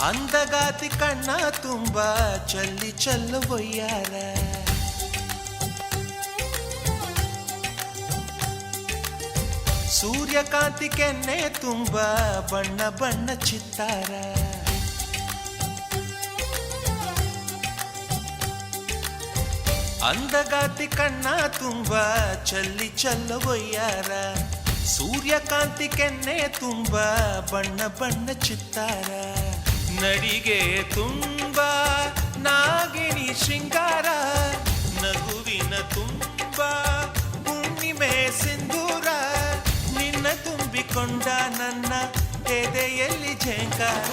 ಅಂದಗಾತಿ ಕಣ್ಣ ತುಂಬ ಚಲ್ಲಿ ಚೆಲ್ಲುವಯ್ಯಾರ ಸೂರ್ಯಕಾಂತಿ ಕೆನ್ನೆ ತುಂಬ ಬಣ್ಣ ಬಣ್ಣ ಚಿತ್ತಾರ ಅಂದಗಾತಿ ಕಣ್ಣ ತುಂಬ ಚಲ್ಲಿ ಚೆಲ್ಲುವಯ್ಯಾರ ಸೂರ್ಯಕಾಂತಿ ಕೆನ್ನೆ ತುಂಬ ಬಣ್ಣ ಬಣ್ಣ ಚಿತ್ತಾರ ನಡಿಗೆ ತುಂಬ ನಾಗಿಣಿ ಶೃಂಗಾರ ನಗುವಿನ ತುಂಬ ಹುಣ್ಣಿಮೆ ಸಿಂಧೂರ ನಿನ್ನ ತುಂಬಿಕೊಂಡ ನನ್ನ ಎದೆಯಲ್ಲಿ ಝೇಂಕಾರ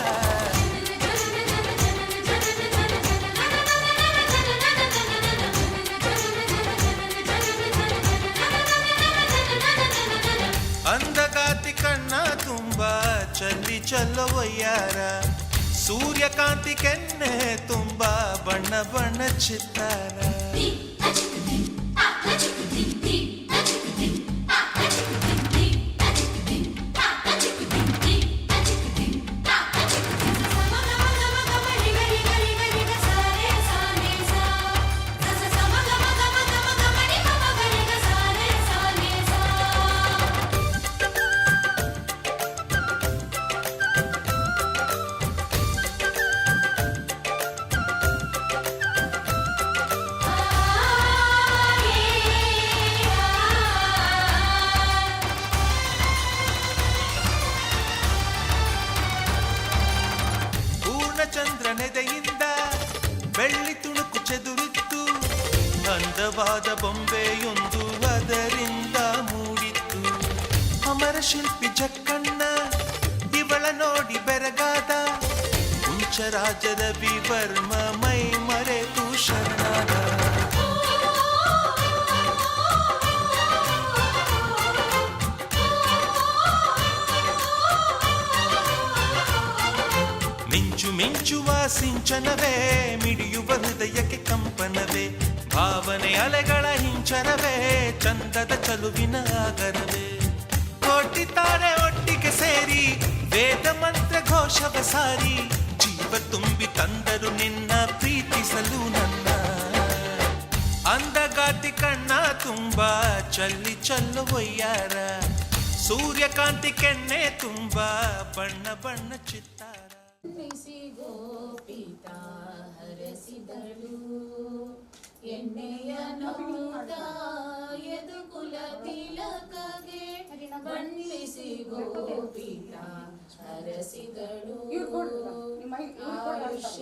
ಅಂದಗಾತಿ ಕಣ್ಣ ತುಂಬ ಚಲ್ಲಿ ಚೆಲ್ಲುವಯ್ಯಾರ ಸೂರ್ಯಕಾಂತಿ ಕೆನ್ನೆ ತುಂಬ ಬಣ್ಣ ಬಣ್ಣ ಚಿತ್ತಾರ ಚಂದ್ರನೆದೆಯಿಂದ ಬೆಳ್ಳಿ ತುಣುಕು ಚೆದುರಿತ್ತು ಅಂದವಾದ ಬೊಂಬೆಯೊಂದು ಅದರಿಂದ ಮೂಡಿತ್ತು ಅಮರ ಶಿಲ್ಪಿ ಜಕ್ಕಣ್ಣ ಇವಳ ನೋಡಿ ಬೆರಗಾದ ಕುಂಚರಾಜದ ವಿವರ್ಮ ಮೈ ಮರೆತು ಶರಣಾದ ಮಿಂಚುವ ಸಿಂಚನವೇ ಮಿಡಿಯುವ ಹೃದಯಕ್ಕೆ ಕಂಪನವೇ ಭಾವನೆ ಅಲೆಗಳ ಹಿಂಚನವೇ ಚಂದದ ಚಲುವಿನ ಆಗರವೇ ಕೋಟಿ ತಾರೆ ಒಟ್ಟಿಗೆ ಸೇರಿ ವೇದ ಮಂತ್ರ ಘೋಷವ ಸಾರಿ ಜೀವ ತುಂಬಿ ತಂದರು ನಿನ್ನ ಪ್ರೀತಿಸಲು ನನ್ನ ಅಂದಗಾತಿ ಕಣ್ಣ ತುಂಬ ಚಲ್ಲಿ ಚೆಲ್ಲುವಯ್ಯಾರ ಸೂರ್ಯಕಾಂತಿ ಕೆನ್ನೆ ತುಂಬ ಬಣ್ಣ ಬಣ್ಣ ಚಿತ್ತಾರ ಗೋಪಿತ ಹರಸಿದಳು ಎಣ್ಣೆಯ ನೋಟ ಯದುಕುಲ ತಿಲಕಗೆ ಬಣ್ಣಿಸಿ ಗೋಪಿತ ಹರಸಿದಳು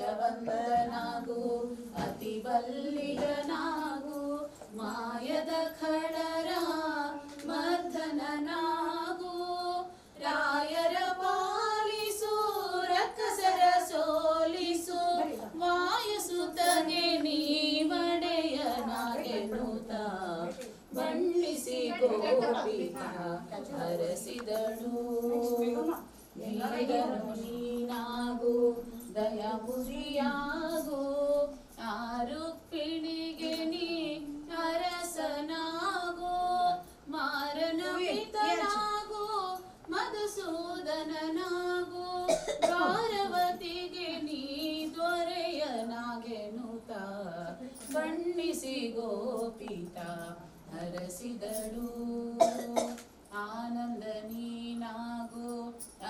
ಆಯುಷ್ಯವಂತನಾಗು ಅತಿ ಬಲ್ಲಿಗನಾಗು ಮಾಯದ ಖಳರ ಮರ್ಧನನಾಗು ರಾಯರ ಪಾಲಿಸು ರಕ್ಕಸರ ಸೋಲಿಸು ವಾಯುಸುತಗೆ ನೀವಡೆಯನಾಗೆನುತ ಬಣ್ಣಿಸಿ ಗೋಪಿತ ಹರಸಿದಳು ನೀಡನು ನೀನಾಗು ದಯಪುರಿಯಾಗು ಆರುಕ್ಮಿಣಿಗೆ ನೀ ಅರಸನಾಗು ಮಾರನ ಪಿತನಾಗು ಮಧುಸೂದನನಾಗು ಪಾರ್ವತಿಗೆ ನೀ ದೊರೆಯನಾಗೆನುತ ಬಣ್ಣಿಸಿ ಗೋಪಿತ ಹರಸಿದಳು ಆನಂದ ನೀನಾಗು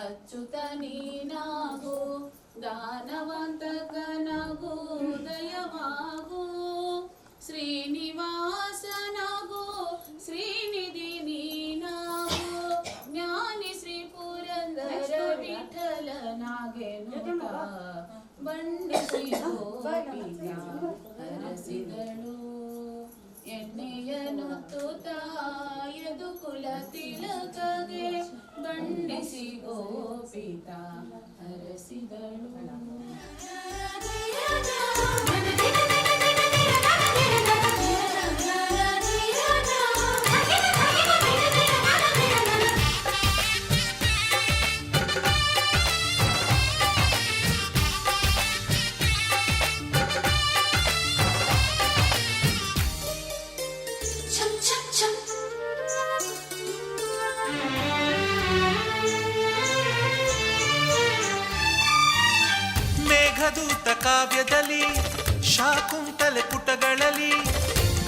ಅಚ್ಯುತ ನೀನಾಗು ದಾನವಂತಕನಾಗು ದಯವಾಗು ಶ್ರೀನಿವಾಸನಾಗು ಶ್ರೀನಿಧಿ ನೀನಾಗು ಜ್ಞಾನಿ ಶ್ರೀ ಪುರಂದರ ವಿಠಲನಾಗೆನುತ ಬಣ್ಣಿಸಿ ಗೋಪಿತ ಹರಸಿದಳು ಎಣ್ಣೆಯನು ತುತ ಯದುಕುಲ ತಿಲಕಗೆ ಬಣ್ಣಿಸಿ ಗೋಪಿತ ಹರಸಿದಳು ತಲೆ ಪುಟಗಳಲ್ಲಿ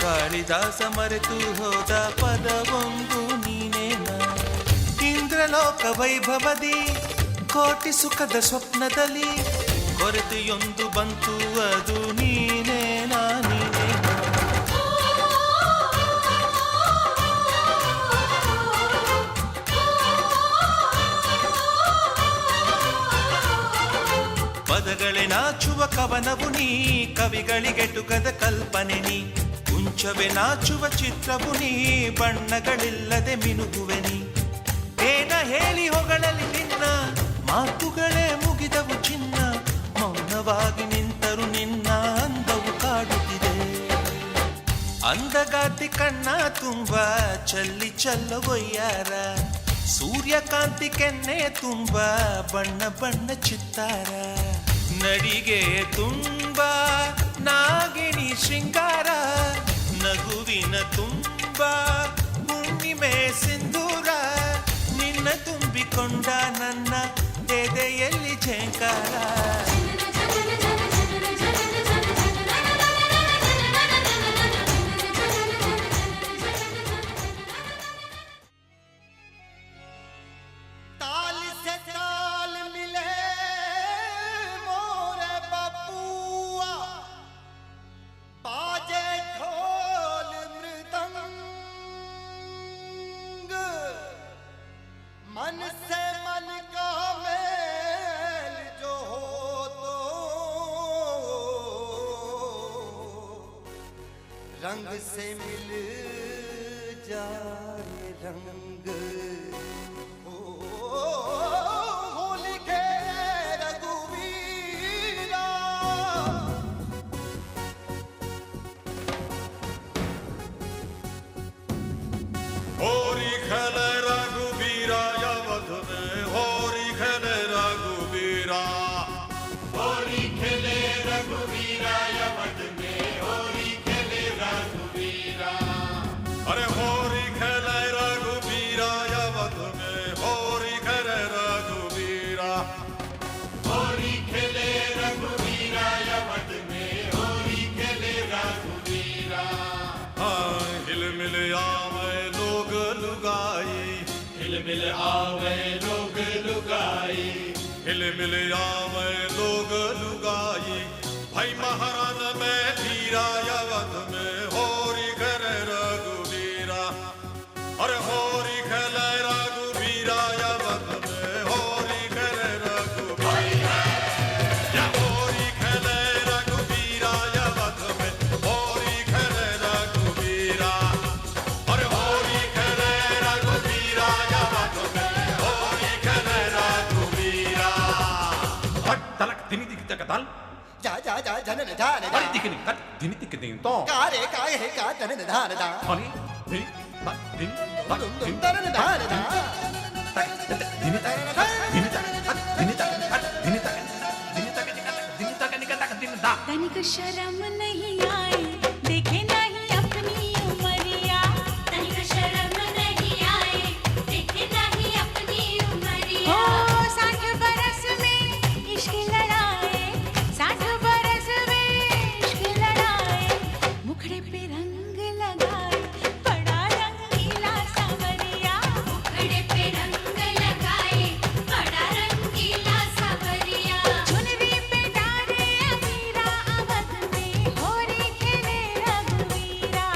ಕಾಳಿದಾಸ ಮರೆತು ಹೋದ ಪದವೊಂದು ನೀನೇನ. ಇಂದ್ರಲೋಕ ವೈಭವದಿ ಕೋಟಿ ಸುಖದ ಸ್ವಪ್ನದಲ್ಲಿ ಕೊರತೆಯೊಂದು ಬಂತು ಅದು ನೀನೇನಾ ನೀನೇನಾ. ಪದಗಳೇ ನಾಚುವ ಕವನವು ನೀ, ಕವಿಗಳಿಗೆಟುಕದ ಕಲ್ಪನೆ ನೀ. ಕುಂಚವೇ ನಾಚುವ ಚಿತ್ರವು ನೀ, ಬಣ್ಣಗಳಿಲ್ಲದೆ ಮಿನುಗುವೆ ನೀ. ಏನ ಹೇಳಿ ಹೊಗಳಲ್ಲಿ ನಿನ್ನ ಮಾತುಗಳೇ ಮುಗಿದವು ಚಿನ್ನ. ಮೌನವಾಗಿ ನಿಂತರು ನಿನ್ನ ಅಂದವು ಕಾಡುತ್ತಿದೆ. ಅಂದಗಾತಿ ಕಣ್ಣ ತುಂಬ ಚಲ್ಲಿ ಚಲ್ಲವೊಯ್ಯಾರ. ಸೂರ್ಯಕಾಂತಿ ಕೆನ್ನೆ ತುಂಬ ಬಣ್ಣ ಬಣ್ಣ ಚಿತ್ತಾರ. ನಡಿಗೆ ತುಂಬ ನಾಗಿಣಿ ಶೃಂಗಾರ. ನಗುವಿನ ತುಂಬ ಹುಣ್ಣಿಮೆ ಸಿಂಧೂರ. ನಿನ್ನ ತುಂಬಿಕೊಂಡ ನನ್ನ ಎದೆಯಲ್ಲಿ ಝೇಂಕಾರ. मन से मन का मेल जो हो तो रंग से मिल जाए रंग. होली के रघुवीरा होरी खेले रघुबीरा यवध में. होरी खेले रघुबीरा. होरी खेले रघुवीरा यवध में. होरी खेले रघुवीरा. अरे होरी खेले रघुबीरा यवध में. होरी खेले रघुबीरा. होरी खेले रघुवीरा यवध में. होरी खेले रघुवीरा. हाँ हिल मिल आवे लोग लुगाई. हिल मिल आवे लोग लुगाई. हिल मिल आवे लोग लुगाई. भाई महारान में धीरा यवध में. होरी खेले रघुबीरा. अरे होरी खेले रघुबीरा यवध में. होरी खेले रघुबीरा. या होरी खेले रघुबीरा यवध में. होरी खेले रघुबीरा. अरे होरी खेले रघुबीरा यवध में. होरी खेले रघुबीरा. हट तलक दिनी दिख तक दल. जा जा जा जनन धान अरे दिखनी कर दिनी दिख दिन तो. का रे का है का जनन धान दा. अरे दिनी बस दिन बस दिन जनन धान दा. दिनी तक दिनी तक दिनी तक दिनी तक दिनी तक दिनी तक निकल तक दिन दा. तनिक शर्म नहीं आई, देखे नहीं अपनी उमरिया. तनिक शर्म नहीं आई, देखे नहीं अपनी उमरिया. ओ 60 बरस में इश्क लड़ाए. 60 बरस में इश्क लड़ाए. मुखड़े पे रंग लगाए, बड़ा रंगीला सांवरिया. मुखड़े पे रंग लगाए, बड़ा रंगीला सांवरिया. चुनरी पे डारे अमीरा अवध में. होरी खेले रघुवीरा.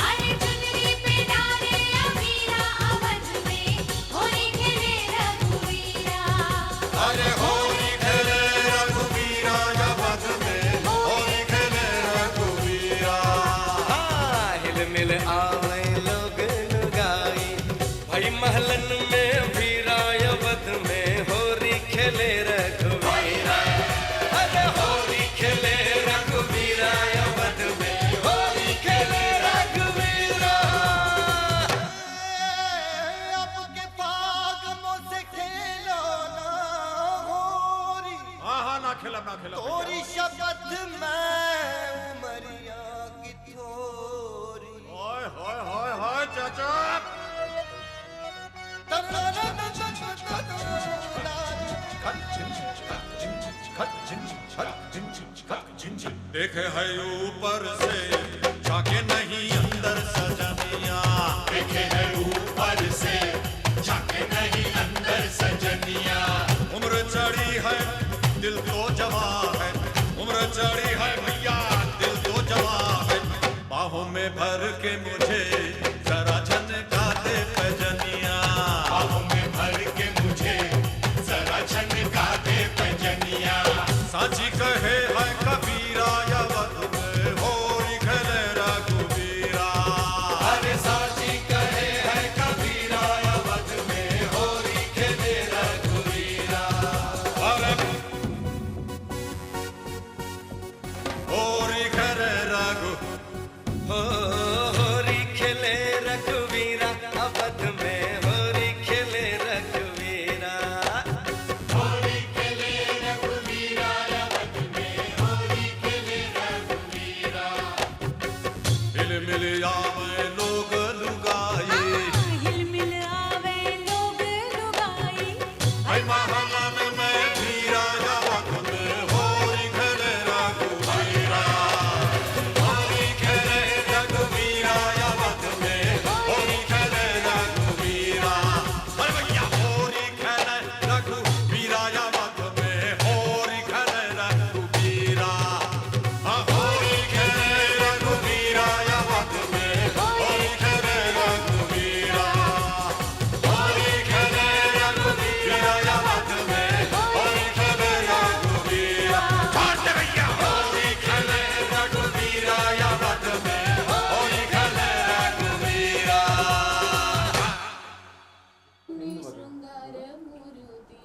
अरे चुनरी पे डारे अमीरा अवध में. होरी खेले रघुवीरा. अरे होरी खेले रघुबीरा यवध में. होरी खेले रघुबीरा. हिल मिल आवे लोग लुगाई. भाई महलन में भीरा यवध में. होरी खेले रघुवीरा. अरे होरी खेले रघुवीरा यवध में. होरी खेले रघुवीरा. अब के फागमों से खेलो ना होरी. हाँ हाँ ना खिला ना खिला. तोरी शपथ में उमरिया की थोरी. हाय हाय देखे है ऊपर से झाके नहीं अंदर सजनिया, देखे है ऊपर से झाके नहीं अंदर सजनिया। उम्र चढ़ी है दिल तो जवा है, उम्र चढ़ी है भैया दिल तो जवा है। बाहों में भर के मुझे जरा झनका दे पैजनिया, बाहों में भर के मुझे जरा झनका दे पैजनिया। साची कहे है कबीरा या वध में होरी खेले रघुवीरा, अरे साची कहे है कबीरा अवध में होरी खेले रघुवीरा। अरे होरी खेले रघु होरी खेले रघुवीरा अवध में होरी खेले रघुवीरा। होरी खेले रघुवीरा अवध में होरी खेले रघुवीरा। हिल मिल आवे लोग लुगाई, हिलमिल आवे लोग लुगाई। है महामन में धीरा या वध में होरी खेले रघुवीरा, होरी खेले रघुवीरा या वध में होरी खेले रघुवीरा। अरे भैया होरी खेले रघुवीरा या वध में होरी खेले रघुवीरा, हाँ होरी खेले रघुवीरा या वध में होरी खेले रघुवीरा, होरी खेले रघुवीरा या वध में होरी खेले रघुवीरा। काट दे भैया होरी खेले रघुवीरा या वध में होरी खेले रघुवीरा। ಶೃಂಗಾರ ಮೂರುತಿ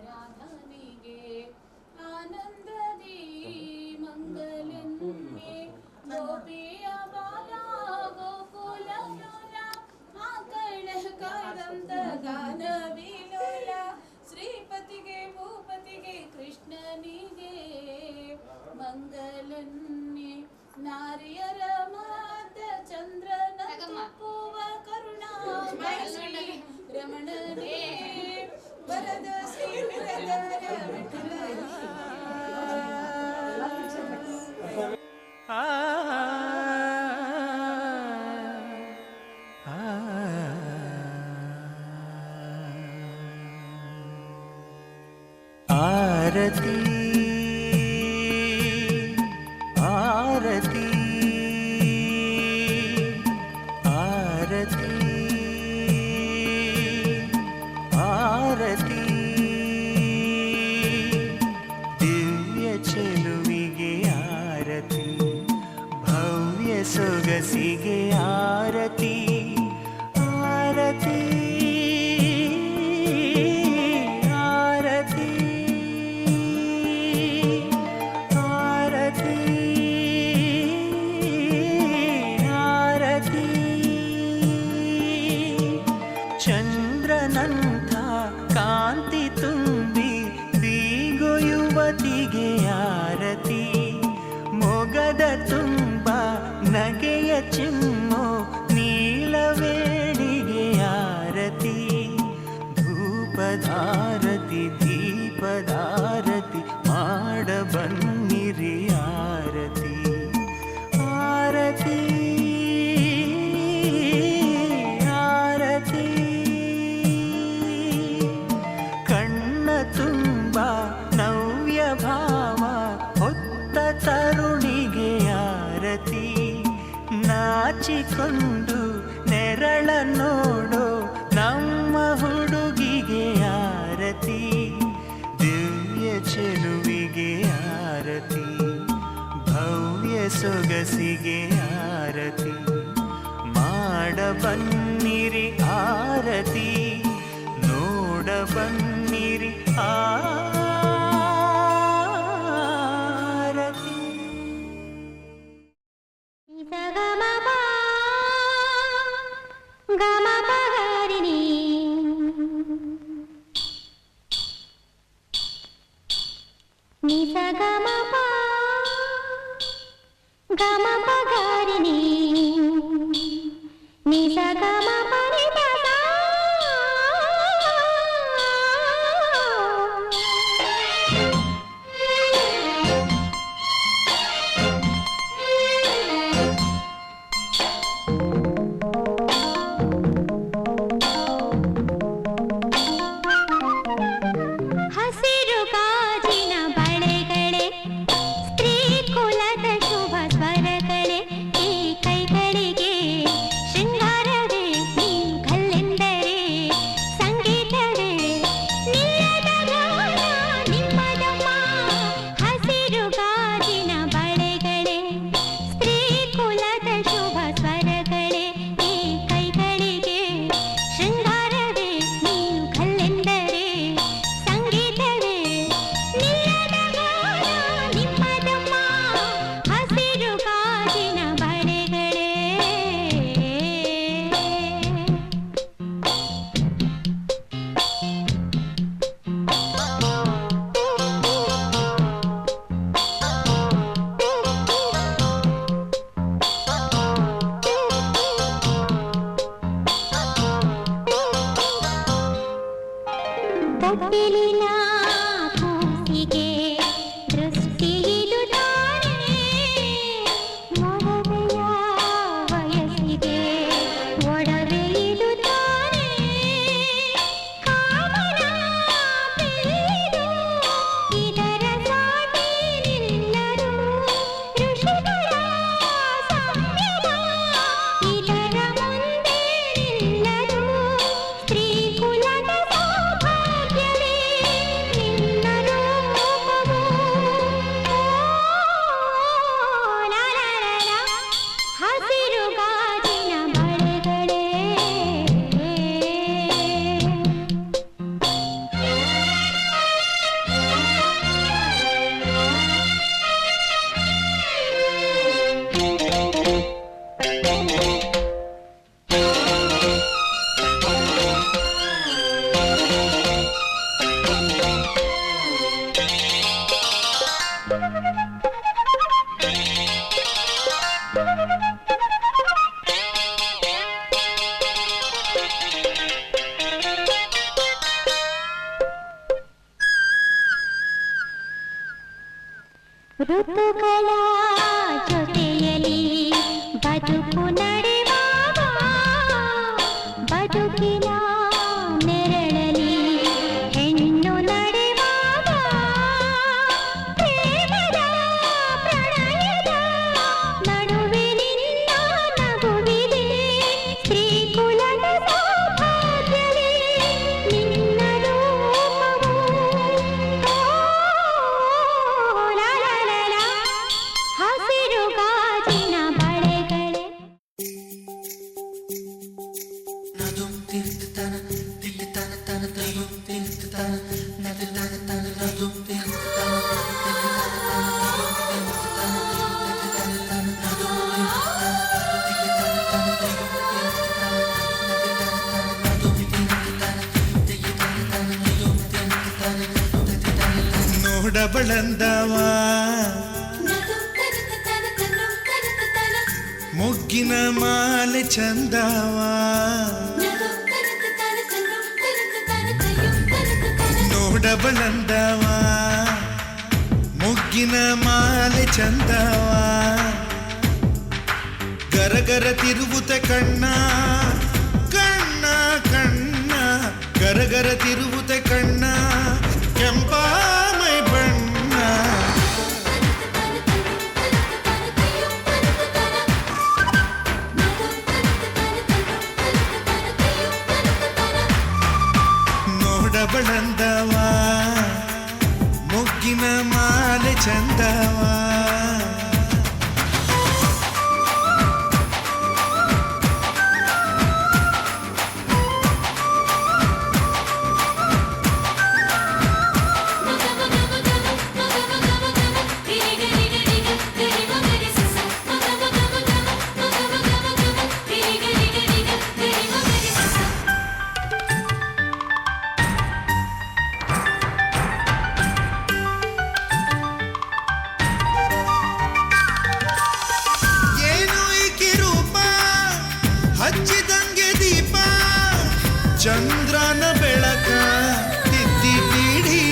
ರಾಧನಿಗೆ ಆನಂದದಿ ಮಂಗಲನ್ನೇ ಗೋಪಿಯ ಬಾಲ ಗೋಕುಲ ಲೋಲ ಆಕಳ ಕಾದಂತ ಗಾನ ವಿಲೋಲ ಶ್ರೀಪತಿಗೆ ಭೂಪತಿಗೆ ಕೃಷ್ಣನಿಗೆ ಮಂಗಲನ್ನೇ ನಾರಿಯರ ಮಾತ ಚಂದ್ರನ ತುಪ್ಪುವ ಕರುಣಾಮಯಿ ರಮಣನೇ ವರದ ಶ್ರೀಧರ ವಿಠಲ. आरती आरती आरती आरती दिव्य ಚೆಲುವಿಗೆ आरती भव्य ಸೊಗಸಿಗೆ आरती आरती आरती आरती आरती ಚಂದ್ರನಂಥ ಕಾಂತಿ ತುಂಬಿ ಬೀಗೋ ಯುವತಿಗೆ ಆರತಿ ಮೊಗದ ತುಂಬ ನಗೆಯ ಚಿಮ್ಮೋ ನೀಲವೇಣಿಗೆ ಆರತಿ ಧೂಪಧಾರತಿ ದೀಪಧಾರತಿ ಮಾಡ ಬನ್ನಿರಿ ಆರತಿ ಆರತಿ ಆರತಿ ಕಣ್ಣ ತುಂಬ ನವ್ಯ ಭಾವ ಹೊತ್ತ ತರುಣಿಗೆ ಆರತಿ ನಾಚಿಕೊಂಡು ನೆರಳ ನೋಡೋ ನಮ್ಮ ಹುಡುಗಿಗೆ ಆರತಿ ದಿವ್ಯ ಚೆಲುವಿಗೆ ಆರತಿ ಭವ್ಯ ಸೊಗಸಿಗೆ ಆರತಿ ಮಾಡ ಬನ್ನಿರಿ ಆರತಿ ನೋಡ ಬನ್ನಿರಿ ಆರತಿ. ತೊಟ್ಟಿಲಿನ ಕೂಸಿಗೆ ದೃಷ್ಟಿಯಿದು ತಾನೇ ಮೊಡವೆಯ ವಯಸ್ಸಿಗೆ ಒಡವೆಯಿದು ತಾನೇ ಕಾಮನ ಪೀಡು ಇದರ ಸಾಟಿ ನಿಲ್ಲರು ಋಷಿಗಳ ಸಂಯಮ ಇದರ ಮುಂದೆ ನಿಲ್ಲರು ಸ್ತ್ರೀ ಕುಲದ ಸೌಭಾಗ್ಯವೇ ನಿನ್ನ ರೂಪವು ಲಾ ಲಾ ಲಾ ಲಾ. ಹಸಿರು ಗಾಜಿನ ಬಳೆಗಳೇ ಋತುಗಳ ಜೊತೆಯಲಿ ಬದುಕು ನಡೆವಾಗ ಬದುಕಿನ ನೆರಳಲಿ ಹೆಣ್ಣು ನಡೆವಾಗ ಪ್ರೇಮದ ಪ್ರಣಯದ ನಡುವೆ ನಿನ್ನ ನಗುವಿದೆ ಸ್ತ್ರೀ ಕುಲದ ಸೌಭಾಗ್ಯವೇ ನಿನ್ನ ರೂಪವು ಲಾ ಲಾ ಲಾ ಲಾ. ಹಸಿರು ಗಾಜಿನ ಬಳೆಗಳೇ ನೋಡಬಳಂದವ ಮೊಗ್ಗಿನ ಮಾಲೆ ಚಂದವ ನೋಡಬಳಂದವ ಮೊಗ್ಗಿನ ಮಾಲೆ ಚಂದವ ಗರಗರ ತಿರುವುತ ಕಣ್ಣ ಕಣ್ಣ ಕಣ್ಣ ಗರಗರ ತಿರುವುತ ಕಣ್ಣ ಕೆಂಪಾಮೈ ಬಣ್ಣ ನೋಡಬಳಂದವ ಮೊಗ್ಗಿನ ಮಾಲೆ ಚಂದವ ಏನು ಈಕೆ ರೂಪ ಹಚ್ಚಿದಂಗೆ ದೀಪ ಚಂದ್ರನ ಬೆಳಕ ತಿದ್ದಿ ತೀಡಿ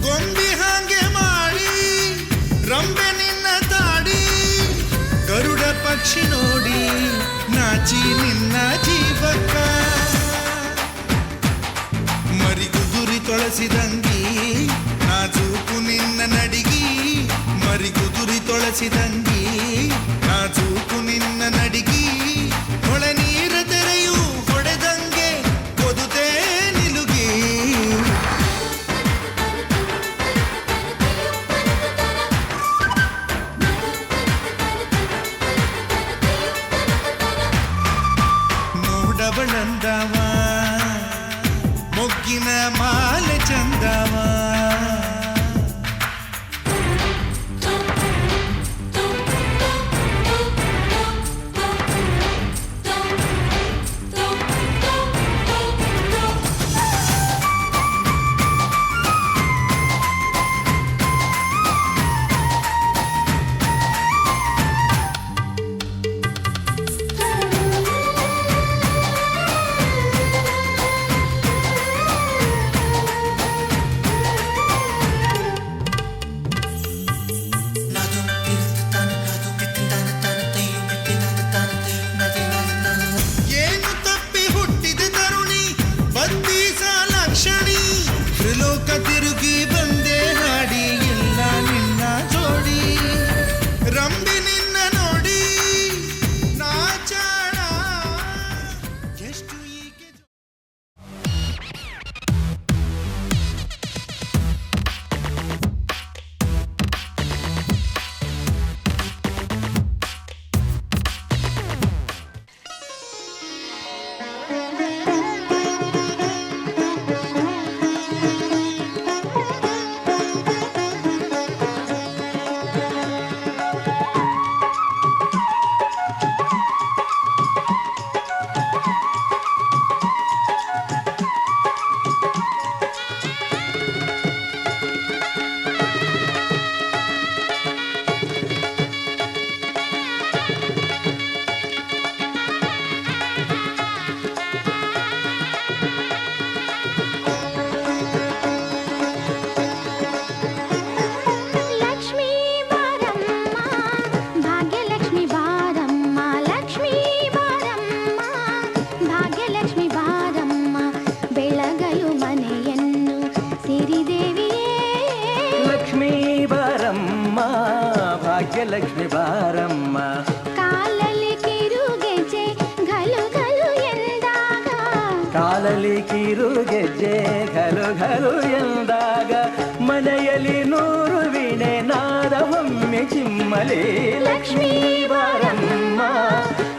ಗೊಂಬಿ ಹಾಗೆ ಮಾಡಿ ರಂಬೆ ನಿನ್ನ ತಾಡಿ ಗರುಡ ಪಕ್ಷಿ ನೋಡಿ ನಾಚಿ ನಿನ್ನ ಜೀವಕ್ಕ ಮರಿಗುದುರಿ ತೊಳಸಿದಂಗಿ ನಾಜೂಕು ನಿನ್ನ ನಡಿಗಿ ಮರಿಗುದುರಿ ತೊಳಸಿದಂಗಿ ನಾಜೂಕು ನಿನ್ನ ನಡಿಗಿ ಹೊಳೆ ನೀರ ತೆರೆಯು ಹೊಡೆದಂಗೆ ಕೊದುತೆ ನಿಲುಗಿ ನೋಡಬಳಂದವ ಮೊಗ್ಗಿನ ಮಾಲೆ ಚಂದವ ಭಾಗ್ಯಲಕ್ಷ್ಮಿ ಬಾರಮ್ಮ. ಕಾಲಲ್ಲಿ ಕಿರುಗೆಜ್ಜೆ ಘಲು ಘಲು ಎಂದಾಗ, ಕಾಲಲ್ಲಿ ಕಿರುಗೆಜ್ಜೆ ಘಲು ಘಲು ಎಂದಾಗ, ಮನೆಯಲ್ಲಿ 100 ವೀಣೆ ನಾದವೊಮ್ಮೆ ಚಿಮ್ಮಲಿ. ಲಕ್ಷ್ಮೀ ಬಾರಮ್ಮ,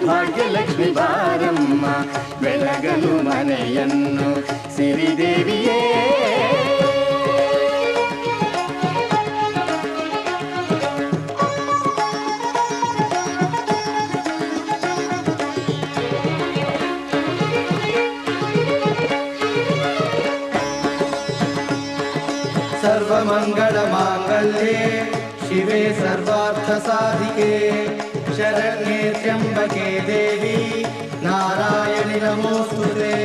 ಭಾಗ್ಯಲಕ್ಷ್ಮಿ ಬಾರಮ್ಮ, ಬೆಳಗಲು ಮನೆಯನ್ನು ಸಿರಿದೇವಿಯೇ. ಸರ್ವಮಂಗಳ ಮಾಂಗಲ್ಯೆ ಶಿವೆ ಸರ್ವಾರ್ಥ ಸಾಧಿಕೆ, ಶರಣ್ಯೆ ತ್ರ್ಯಂಬಕೆ ದೇವಿ ನಾರಾಯಣಿ ನಮೋಸ್ತುತೆ.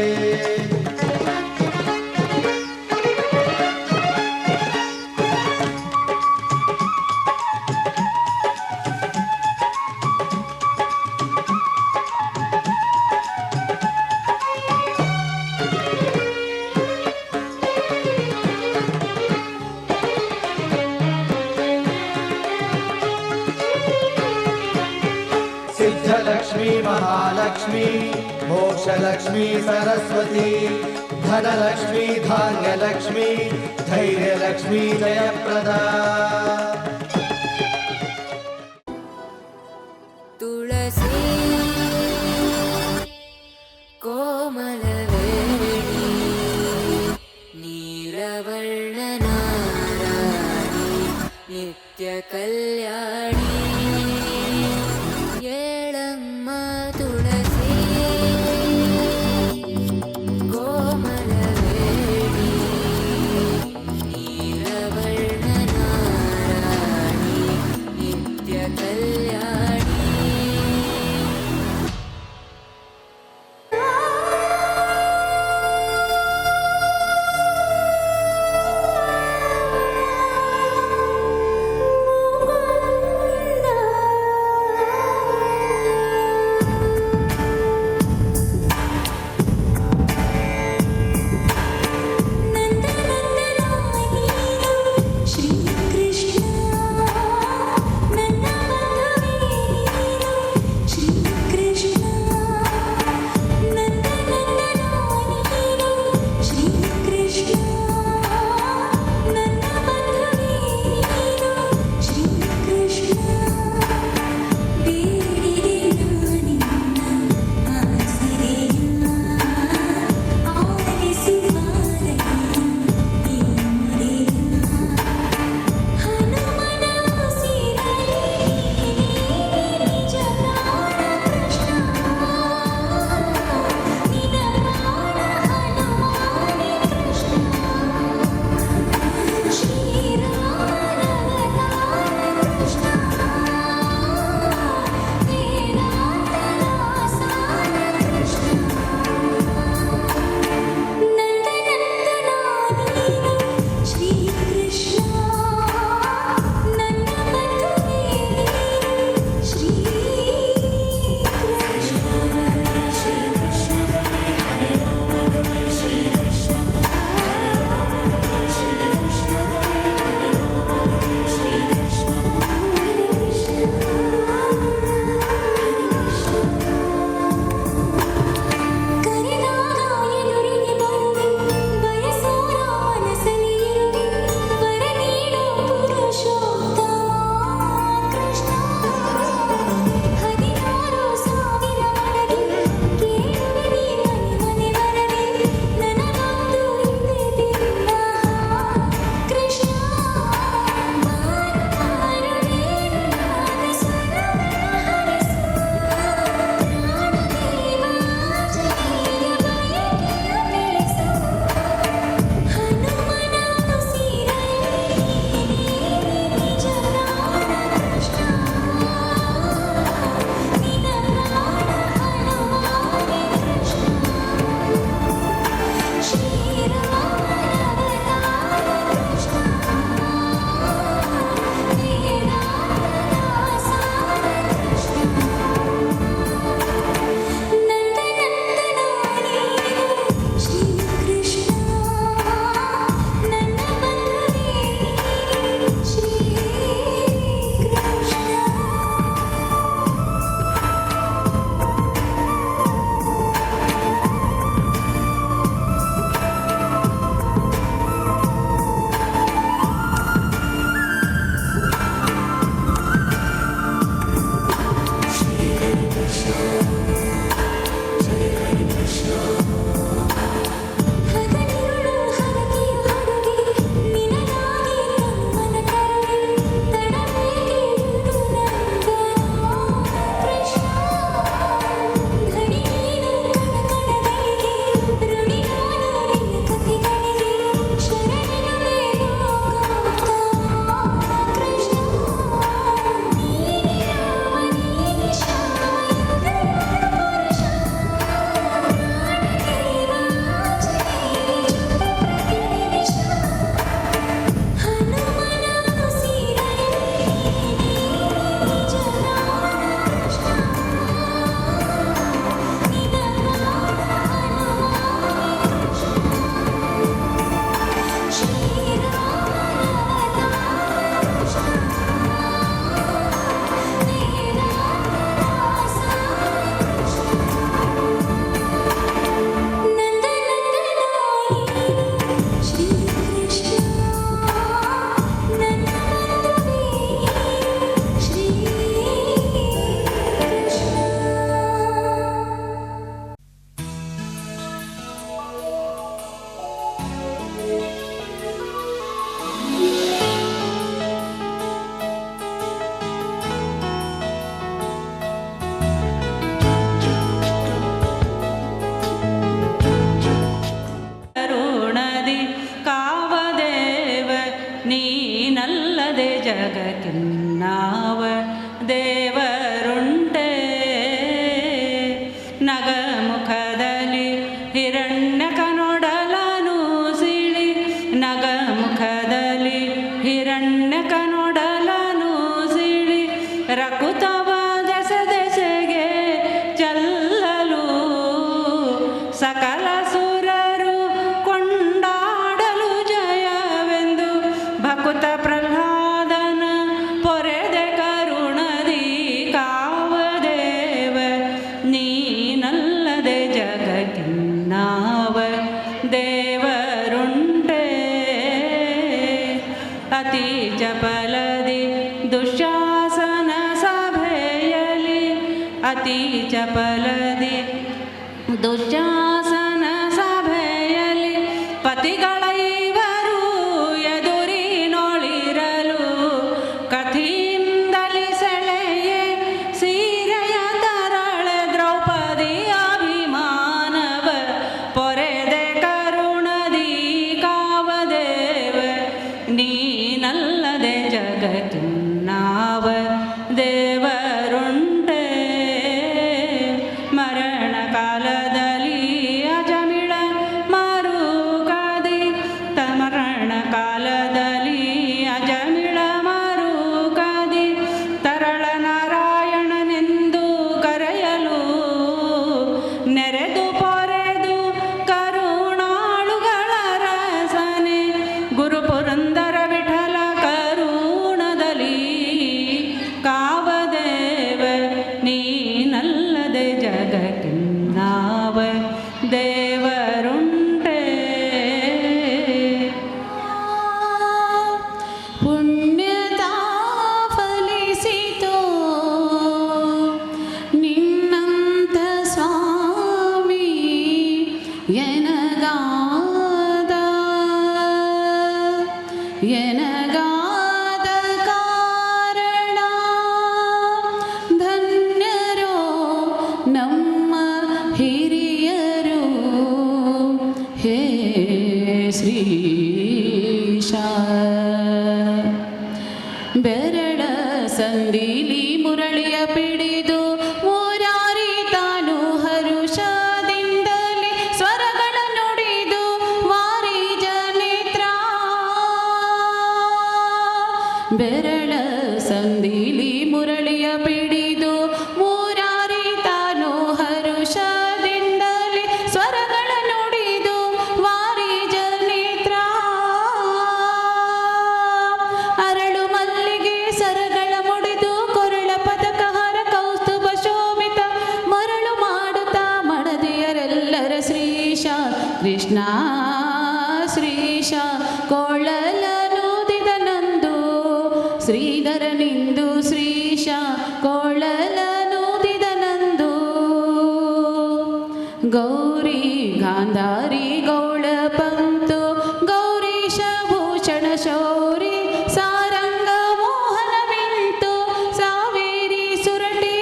सिद्धलक्ष्मी महालक्ष्मी मोक्षलक्ष्मी सरस्वती, धनलक्ष्मी धान्यलक्ष्मी धैर्यलक्ष्मी जयप्रदा. तुळसी कोमलवेणी नीलवर्णनारायणी नित्यकल्याणी. ಏಳಮ್ಮ ತುಳಸಿ ಕೋಮಲವೇಣಿ ನೀಲವರ್ಣನಾರಾಯಣಿ ನಿತ್ಯ ಕಲ್ಯಾಣಿ. ಶ್ರೀಕೃಷ್ಣ ನನ್ನ ಮದುವೆ ಭಕುತವ ದೆಸೆ ದೆಸೆಗೆ ಚೆಲ್ಲಲು ಸಕಲ ಸುರರು ಕೊಂಡಾಡಲು ಜಯವೆಂದು ಭಕುತ ಪ್ರಹ್ಲಾದನ ಪೊರೆದೆ ಕರುಣದಿ ಕಾವದೇವ ನೀನಲ್ಲದೆ ಜಗಕ್ಕಿನ್ನಾವ ದೇವರುಂಟೆ ಅತಿ ಚಪಲದಿ ದುಶ್ಯಾಸನ ಸಭೆಯಲಿ ಅತಿ ಚಪಲದಿ ದುಶ್ಯಾಸನ ಸಭೆಯಲಿ ಪತಿಗಳೈವರು ಎದುರಿನೊಳಿರಲು ಕಥಿಯಿಂದಲಿ ಸೆಳೆಯೇ ಸೀರೆಯ ತರಳೆ ದ್ರೌಪದಿ ಅಭಿಮಾನವ ಪೊರೆದೆ ಕರುಣದಿ ಕಾವದೇವ ನೀನಲ್ಲದೆ ಜಗತ್ತಿನ್ನಾವ ದೇವರುಂಟೆ ಮರಣ ಕಾಲದಲ್ಲಿ ಅಜಮಿಳ ಮರುಕದಿ ಮರಣ ಕಾಲದಲ್ಲಿ ಅಜಮಿಳ ಮರುಕದಿ ತರಳ ನಾರಾಯಣನೆಂದು ಕರೆಯಲು ನೆರೆದು ಪೊರೆದು ಕರುಣಾಳುಗಳ ರಸನೆ ಗುರು ಪುರಂದರ ವಿಠಲ ಕರುಣದಲ್ಲಿ ಕಾವದೇವ ನೀನಲ್ಲದೆ ಜಗಕ್ಕಿನ್ನಾವ ದೇವರುಂಟೆ ಪುಣ್ಯದ ಫಲಿಸಿತೋ ನಿನ್ನಂತ ಸ್ವಾಮಿ ಎನಗಾದ ಕಾರಣ ಧನ್ಯರೋ ನಮ್ಮ ಹಿರಿಯರು ಹೇ ಶ್ರೀಶ ಬೆರಳ ಸಂದಿಲಿ ಮುರಳಿಯ ಪಿಡಿದು ಮೂರಾರಿ ತಾನು ಹರುಷದಿಂದಲೇ ಸ್ವರಗಳ ನುಡಿದು ವಾರಿ ಜನೇತ್ರ ಬೆರಳ ಸಂದಿಲಿ ಮುರಳಿಯ ಪಿಡಿದು ಮೂರಾರಿ ತಾನು ಹರುಷದಿಂದಲೇ ಸ್ವರಗಳ ನುಡಿದು ವಾರಿ ಜನೇತ್ರ ಅರಳು ಮಲ್ಲಿಗೆ ಸರಗಳ ಮುಡಿದು ಕೊರಳ ಪದಕ ಹರ ಕೌಸ್ತುಭ ಶೋಭಿತ ಮರಳು ಮಾಡುತ್ತಾ ಮಡದಿಯರೆಲ್ಲರ ಶ್ರೀಶ ಕೃಷ್ಣ ಶ್ರೀಶ ಕೊಳ್ಳಲನುದಿದ ನಂದು ಶ್ರೀಧರನಿಂದು ಶ್ರೀಶ ಕೊಳ್ಳಲನುದಿದ ನಂದು ಗೌರಿ ಗಾಂಧಾರಿ ಗೌಳ ಪಂತು ಗೌರೀಶ ಭೂಷಣ ಶೌರಿ ಸಾರಂಗ ಮೋಹನ ಮಿಂತು ಸಾವೇರಿ ಸುರಟಿ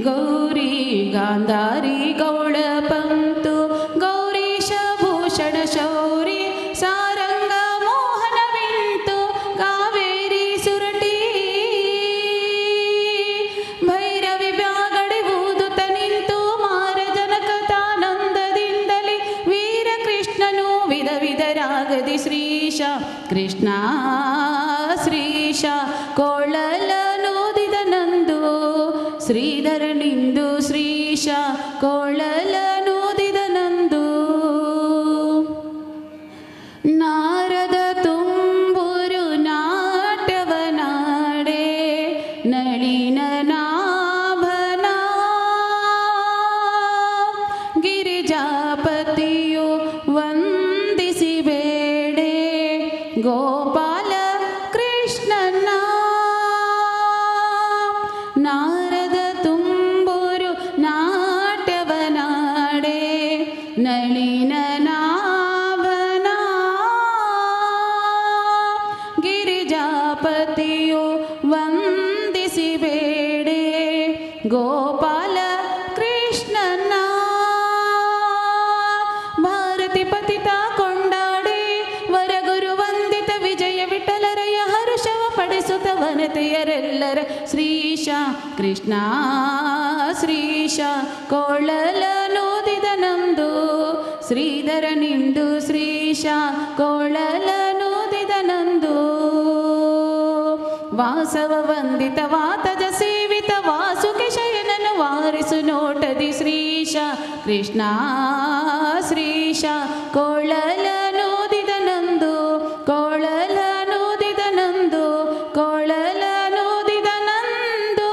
ಗೌರಿ ಗಾಂಧಾರಿ ಗೌಳ ಪಂತು ಗೌರೀಶ ಭೂಷಣ ಶೌರಿ ಸಾರಂಗ ಮೋಹನ ಮಿಂತು ಕಾವೇರಿ ಸುರಟಿ ಭೈರವಿ ಬ್ಯಾಗಡಿ ಊದುತ್ತ ನಿಂತು ಮಾರ ಜನಕತಾನಂದದಿಂದಲೇ ವೀರ ಕೃಷ್ಣನು ವಿಧ ವಿಧ ರಾಗದಿ ಶ್ರೀಶ ಕೃಷ್ಣ ಶ್ರೀಶ ಕೊಳ್ಳಲನುದಿದ ನಂದು ಶ್ರೀಧರನಿಂದು ಶ್ರೀಶ ಕೊಳ್ಳಲನುದಿದ ನಂದು ನಾರದ ತುಂಬುರು ನಾಟ್ಯವನಾಡೆ ನಳಿನ ನಾಭನ ಗಿರಿಜಾಪತಿಯು ವಂದಿಸಿ ಬೇಡೆ ಗೋಪಾಲ ಕೃಷ್ಣನ ನಾರದ ತುಂಬುರು ನಾಟ್ಯವನಾಡೆ ನಳಿನ ನಾಭನ ಗಿರಿಜಾಪತಿಯು ವಂದಿಸಿ ಬೇಡೆ ಗೋಪಾಲ ಕೃಷ್ಣನ ಭಾರತಿ ಪತಿತ ಕೊಂಡಾಡೆ ವರಗುರು ವಂದಿತ ವಿಜಯ ವಿಠಲರಯ ಹರುಷವ ಪಡಿಸುತ್ತ ವನತೆಯರೆಲ್ಲರ ಶ್ರೀಶ ಕೃಷ್ಣ ಶ್ರೀಶ ಕೊಳ್ಳಲನುದಿದ ನಂದು ಶ್ರೀಧರನಿಂದು ಶ್ರೀಶ ಕೊಳ್ಳಲನುದಿದ ನಂದು ವಾಸವ ವಂದಿತ ವಾತಜ ಸೇವಿತ ವಾಸುಕಿ ಶಯನನು ವಾರಿಸು ನೋಟದಿ ಶ್ರೀಶ ಕೃಷ್ಣ ಶ್ರೀಶ ಕೋಳಲನೂದಿದನಂದು ಕೋಳಲನೂದಿದನಂದು ಕೋಳಲನೂದಿದನಂದು.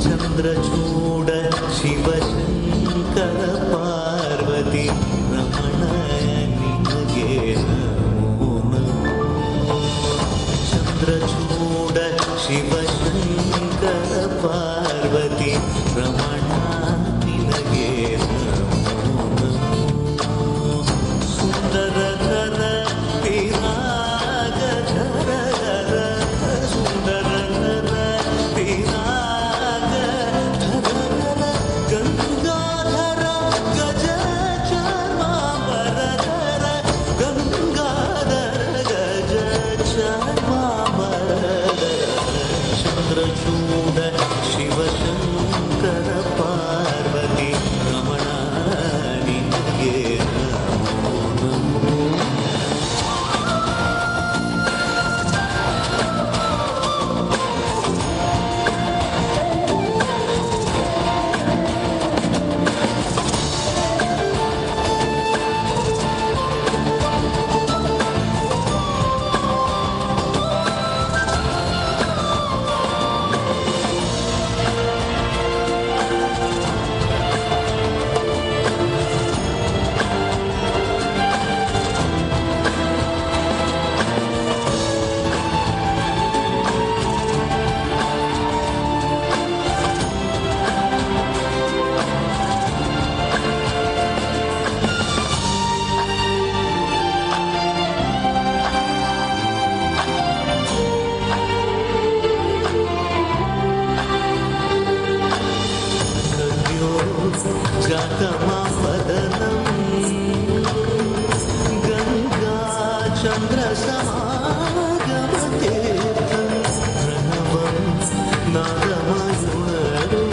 ಚಂದ್ರಚೂಡ ಶಿವಶಂಕರ ಪಾರ್ವತಿ ರಮಣ ನಿನಗೆ ನಮೋ ನಮೋ. ಚಂದ್ರಚೂಡ ಶಿವಶಂಕರ ಪಾರ್ವತಿ ರಮಣ ನಿನಗೆ ನಮೋ ನಮೋ. ಸುಂದರಕರ ವಿರಾಗ ಧರರ ಸುಂದರಕರ ವಿರಾಗ ಧರರ ಗಂಗಾಧರ ಗಜ ಚಾರ್ಮಾಂಬರಧರ ಗಂಗಾಧರ ಗಜ ಚಾರ್ಮಾಂಬರಧರ. ಚಂದ್ರಚೂಡ ಶಿವಶಂಕರ ಪಾರ್ವತಿ ರಮಣ ನಿನಗೆ ನಮೋ ನಮೋ. जातमापदनं गंगा चंद्र समागमतीर्थं प्रणवं नादमयुणरुं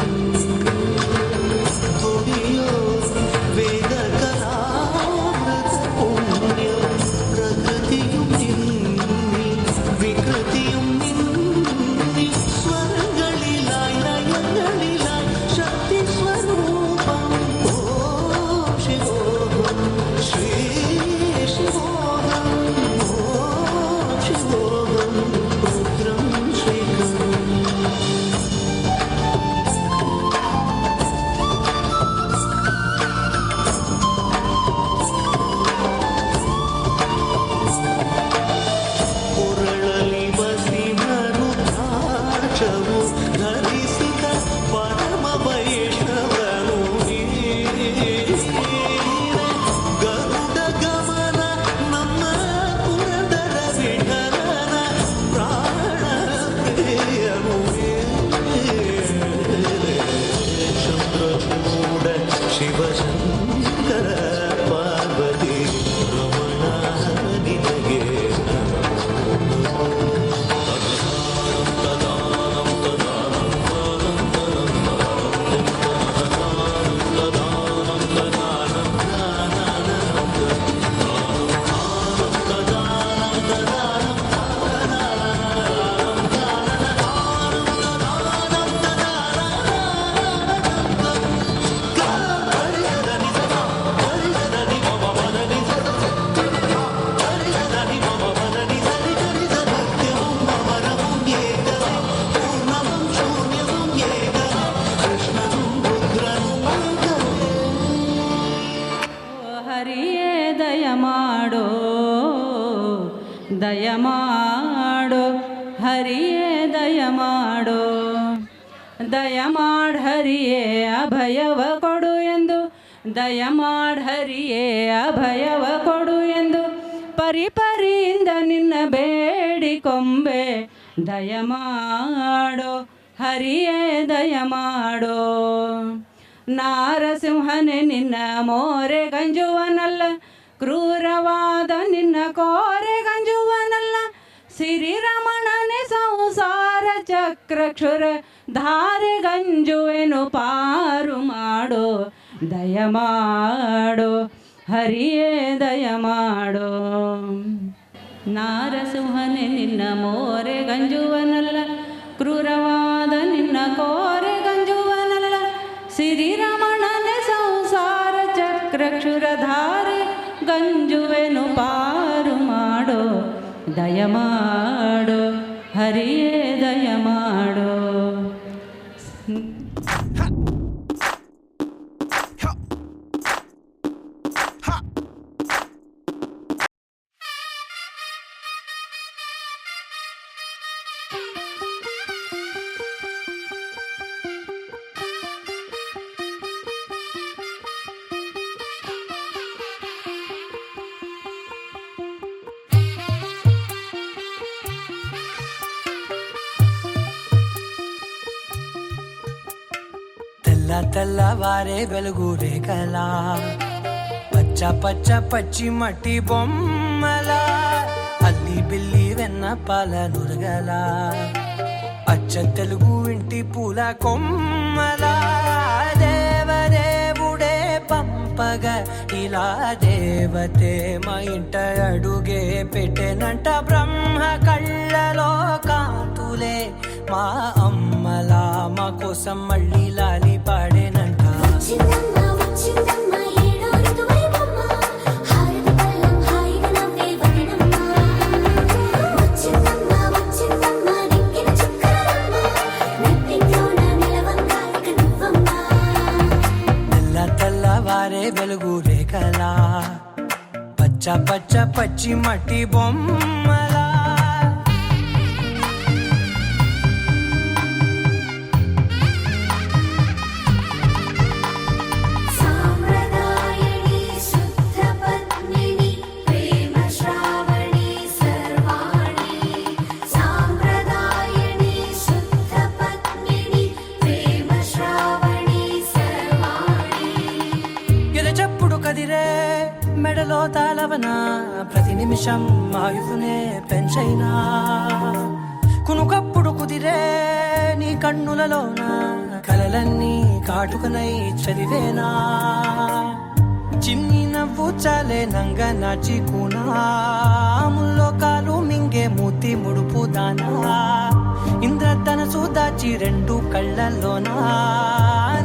भुवियो वेदकलामृत पुण्यं प्रकृतियुं निन्नि विकृतियुं निन्नि स्वरங்களிലായി ലയങ്ങളിലായി ശക്തി സ്വരൂപം ഓം ശിവോഹം ശ്രീ ശിവോഹം ഓം ശിവോഹം രുദ്രം ശ്രീകരം. ಪುರಳಲಿ ಬಸಿದ ರುದ್ರಾಕ್ಷವು ಧರಿಸಿದ ಪರಮ ವೈಷ್ಣವನು ಗರುಡ ಗಮನ ನಮ್ಮ ಪುರಂದರ ವಿಠಲನ ಪ್ರಾಣ ಪ್ರಿಯನು. ಚಂದ್ರಚೂಡ ಶಿವಶಂಕರ ಪಾರ್ವತಿ ರಮಣ ನಿನಗೆ ಹರಿಯೇ ದಯ ಮಾಡೋ ದಯ ಮಾಡೋ ಹರಿಯೇ ದಯ ಮಾಡೋ ದಯ ಮಾಡ್ ಹರಿಯೇ ಅಭಯವ ಕೊಡು ಎಂದು ದಯ ಮಾಡ್ ಹರಿಯೇ ಅಭಯವ ಕೊಡು ಎಂದು ಪರಿಪರಿಯಿಂದ ನಿನ್ನ ಬೇಡಿಕೊಂಬೆ ದಯ ಮಾಡೋ ಹರಿಯೇ ದಯ ಮಾಡೋ. ನಾರಸಿಂಹನೆ ನಿನ್ನ ಮೋರೆ ಗಂಜುವನಲ್ಲ, ಕ್ರೂರವಾದ ನಿನ್ನ ಕೋರೆ ಗಂಜುವನಲ್ಲ. ಶ್ರೀರಮಣನೆ ಸಂಸಾರ ಚಕ್ರ ಕ್ಷುರ ಧಾರೆ ಗಂಜುವೆನು ಪಾರು ಮಾಡೋ, ದಯ ಮಾಡೋ ಹರಿಯೇ ದಯ ಮಾಡೋ. ನಾರಸಿಂಹನೆ ನಿನ್ನ ಮೋರೆ ಗಂಜುವನಲ್ಲ, ಕ್ರೂರವಾದ ನಿನ್ನ ಕೋರೆ ಗಂಜುವನಲ್ಲ. ಶ್ರೀರಮಣನೆ ಸಂಸಾರ ಚಕ್ರ ಕ್ಷುರಧಾರೆ ಗಂಜುವೆನು ಪಾರು ಮಾಡೋ, ದಯ ಮಾಡೋ ಹರಿಯೇ ದಯ ಮಾಡೋ. తెల్లవారే వెలుగు రేఖలా, పచ్చ పచ్చ పచ్చి మట్టి బొమ్మల, అల్లి బిల్లి వెన్న పాల నురగల, అచ్చ తెలుగు ఇంటి పూల కొమ్మల. దేవదేవుడే పంపగా ఇలా దేవతే మా ఇంట అడుగే పెట్టెనంట. బ్రహ్మ కళ్ళలో కాంతులే మా అమ్మలా మా కోసం మళ్ళీ లాలి పాడేనంట. తెల్లవారే వెలుగు రేఖలా, పచ్చ పచ్చ పచ్చి మట్టి బొమ్మలా. మెడలో తాళవన ప్రతి నిమిషం ఆయువునే పెంచైనా, కునుకప్పుడు కుదిరే నీ కన్నులలోన కలలన్నీ కాటుకనై చదివేనా. చిన్ని నవ్వు చాలే నంగ నాచి కూనాముల్లో కాలు మింగే మూతి ముడుపు దానా. ఇంద్రధనసు దాచి రెండు కళ్ళల్లోనా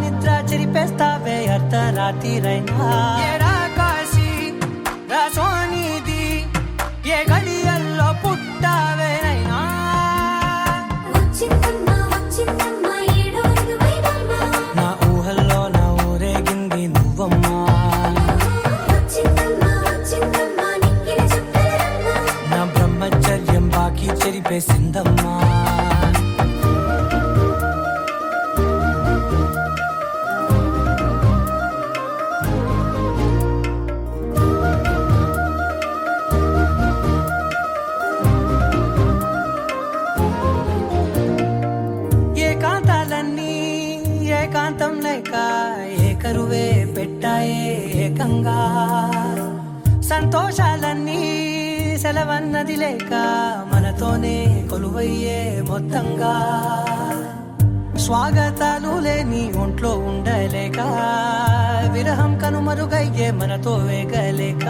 నిద్ర చెరిపేస్తావే అర్ధరాత్రిరైనా. సోనిది ఏ గడియల్లో పుట్టావేనైనా. నా ఊహల్లో నా ఊరేగింది నువ్వమ్మా, నా బ్రహ్మచర్యం బాకీ చెరిపేసిందమ్మా. ఏకాంతం లేక ఏకరువే పెట్టాయే ఏకంగా, సంతోషాలన్నీ సెలవన్నది లేక మనతోనే కొలువయ్యే మొత్తంగా. స్వాగతాలు లేని ఒంట్లో ఉండలేక, విరహం కనుమరుగయ్యే మనతో వేగలేక,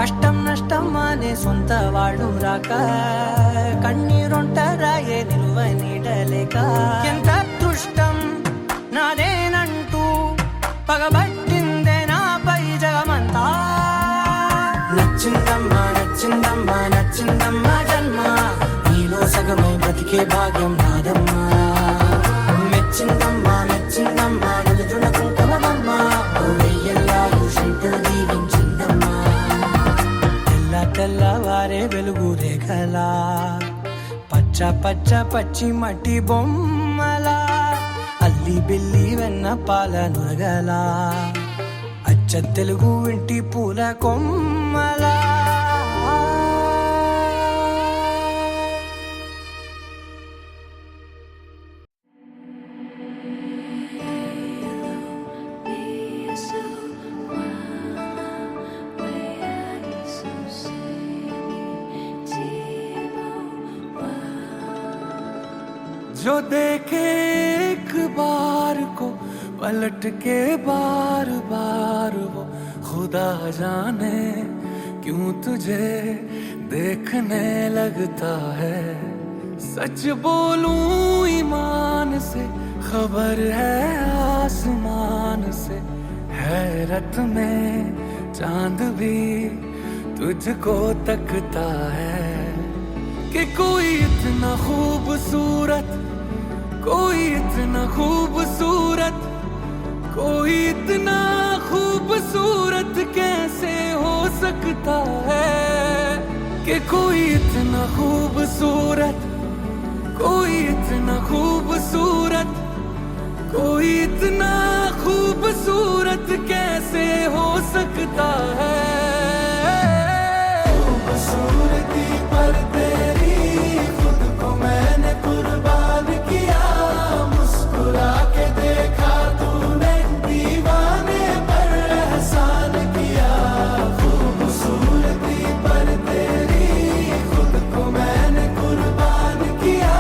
కష్టం నష్టం అనే సొంత వాడు రాక, కన్నీరొంటరాయే నిలువ నీడలేక. ఎంత అదృష్టం నాదేనంటూ పగబట్టిందే నాపై జగమంతా. నచ్చిందమ్మా నచ్చిందమ్మా నచ్చిందమ్మా జన్మ, నీలో సగమై బ్రతికే భాగ్యం నాదమ్మా. మెచ్చిందమ్మా మెచ్చిందమ్మా నిలుచున్న కుంకుమమ్మా, వెయ్యల్లాలు శంకరు దీవించిందమ్మా. తెల్లవారే వెలుగు రేఖలా, పచ్చ పచ్చ పచ్చి మట్టి బొమ్మలా, అల్లి బిల్లి వెన్న పాల నురగల, అచ్చ తెలుగు ఇంటి పూల కొమ్మలా. जो देखे एक बार को पलट के बार बार वो खुदा जाने क्यों तुझे देखने लगता है। सच बोलूं ईमान से खबर है आसमान से, हैरत में चांद भी तुझको तकता है कि कोई इतना खूबसूरत, कोई इतना खूबसूरत, कोई इतना खूबसूरत कैसे हो सकता है कि कोई इतना खूबसूरत, कोई इतना खूबसूरत, कोई इतना खूबसूरत कैसे हो सकता है। खूबसूरती पर तेरी खुद को मैंने कुर्बान किया, मुस्कुरा के देखा तूने दीवाने पर एहसान किया। खूबसूरती पर तेरी खुद को मैंने कुर्बान किया,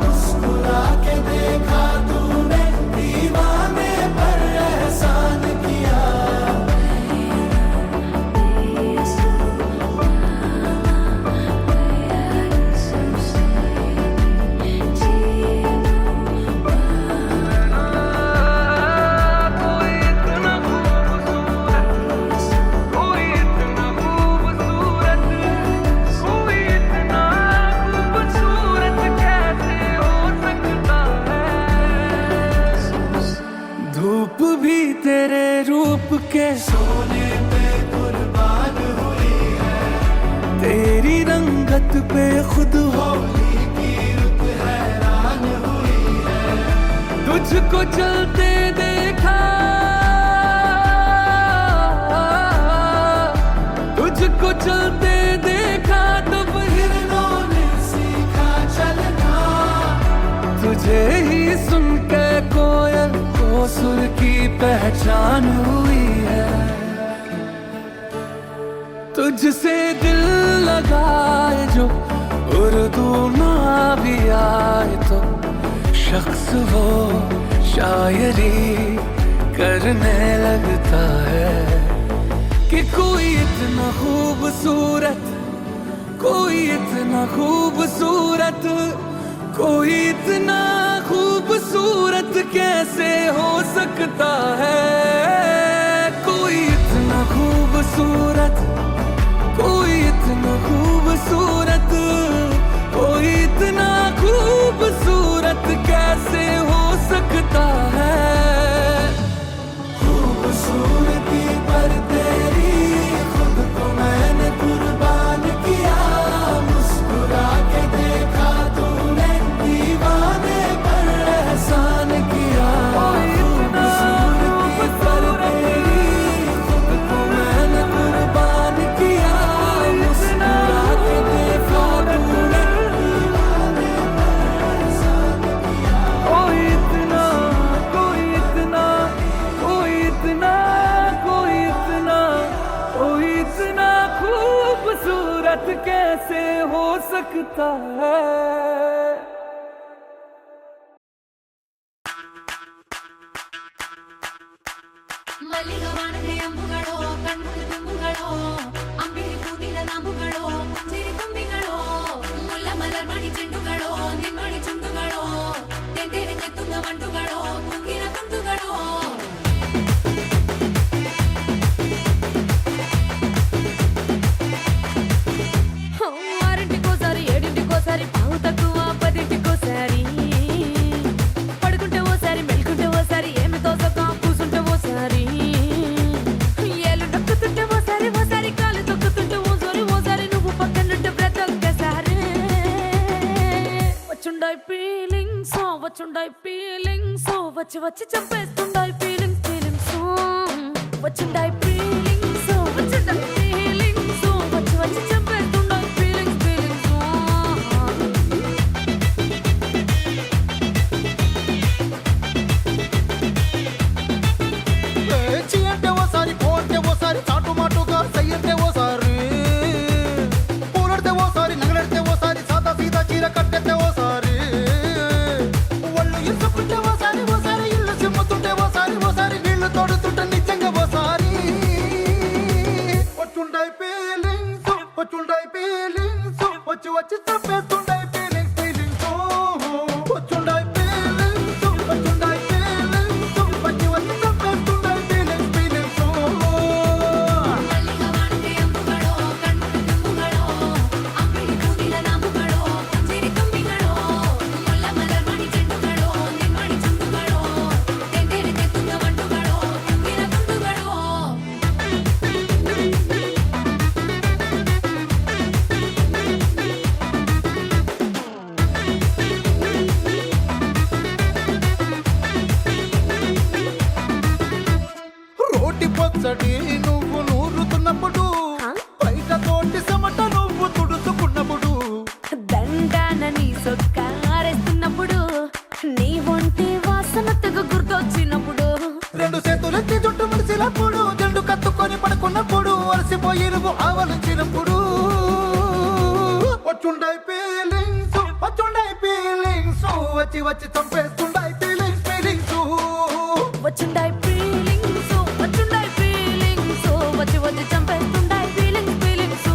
मुस्कुरा के देखा तूने दीवाने पर एहसान किया। धूप भी तेरे रूप के सोने पे कुर्बान हुई है, तेरी रंगत पे खुद होली की रुत हैरान हुई है। तुझको चलते देखा, तुझको चलते देखा तब हिरणों ने सीखा चलना। तुझे ही सुन के कोयल को सुर की पहचान हुई है। तुझसे दिल लगाए जो उर्दू ना भी आए तो शख्स वो शायरी करने लगता है कि कोई इतना खूबसूरत, कोई इतना खूबसूरत, कोई इतना खूबसूरत कैसे हो सकता है। कोई इतना खूबसूरत, कोई इतना खूबसूरत, कोई इतना खूबसूरत कैसे हो सकता है। खूबसूरती पर तेरी खुद को मैंने कुर्बान किया, मुस्कुरा के देखा तूने दीवाने पर एहसान किया। खूबसूरती पर तेरी खुद को मैंने कुर्बान किया, मुस्कुरा के देखा तूने दीवाने पर एहसान किया। कोई इतना, कोई इतना, कोई इतना, कोई इतना, कोई इतना खूबसूरत कैसे हो सकता है। ಮಲ್ಲಿಗವಾನದೆ ಅಂಬುಗಳೋ ಕಣ್ಮುಂದು ತುಂಬುಗಳೋ ಅಂಬಿರಿ ಕೂದಿನ ನಾಂಬುಗಳೋ ಸಿರಿ ತುಂಬಿಗಳೋ ಮುಲ್ಲ ಮಲರ್ ಮಣಿ ಚೆಂಡುಗಳೋ ನಿಮ್ಮಣಿ ಚುಂಡುಗಳೋ ತೆಂದೇರೆ ಚೆತ್ತುಂಗ ಮಂಡುಗಳೋ ಕುಂಗಿನ ತುಂಡುಗಳೋ ఆరింటికోసారి ఏడింటికోసారి పావు తక్కువ పదింటికోసారి పడుకుంటే ఓసారి మెలుకుంటే ఓసారి ఏమి తోసక కూసుంటే ఓసారి ఏలు నొక్కుతుంటే ఓసారి ఓసారి కాలు తొక్కుతుంటే ఓసారి ఓసారి నువ్వు పక్కనుంటే బ్రతొక్కసారి వచ్చుండాయి ఫీలింగ్స్ వచ్చుండాయి ఫీలింగ్స్ వచ్చి వచ్చి చంపేస్తుండాయి ఫీలింగ్స్ ఫీలింగ్స్ వచ్చుండాయి ఫీలింగ్స్ వచ్చుండాయి ఫీలింగ్స్ వచ్చి వచ్చి చంపేస్తుండాయి ఫీలింగ్స్ ఫీలింగ్స్ చీ అంటే ఓసారి పో అంటే ఓసారి చాటు మాటుగా సై అంటే ఓసారి పూలడితే ఓసారి నగలడితే ఓసారి సాదా సీదా చీర కట్టెతే ఓసారి కోటి పొచ్చటి నువ్వు నూరుతున్నప్పుడు బయట తోటి సమట నువ్వు తుడుచుకున్నప్పుడు దండాన నీ సొక్కారేస్తున్నప్పుడు నీ ఒంటి వాసన తెగ గుర్తొచ్చినప్పుడు రెండు చేతులెత్తి జుట్టు ముడిసినప్పుడు జండు కత్తుకొని పడుకున్నప్పుడు అలసిపోయి నువ్వు ఆవలించినప్పుడు వచ్చుండై ఫీలింగ్స్ వచ్చి వచ్చి చంపేస్తుండై ఫీలింగ్స్ వచ్చుండాయి ఫీలింగ్స్ వచ్చుండాయి ఫీలింగ్స్ వచ్చి వచ్చి చంపేస్తుండాయి ఫీలింగ్స్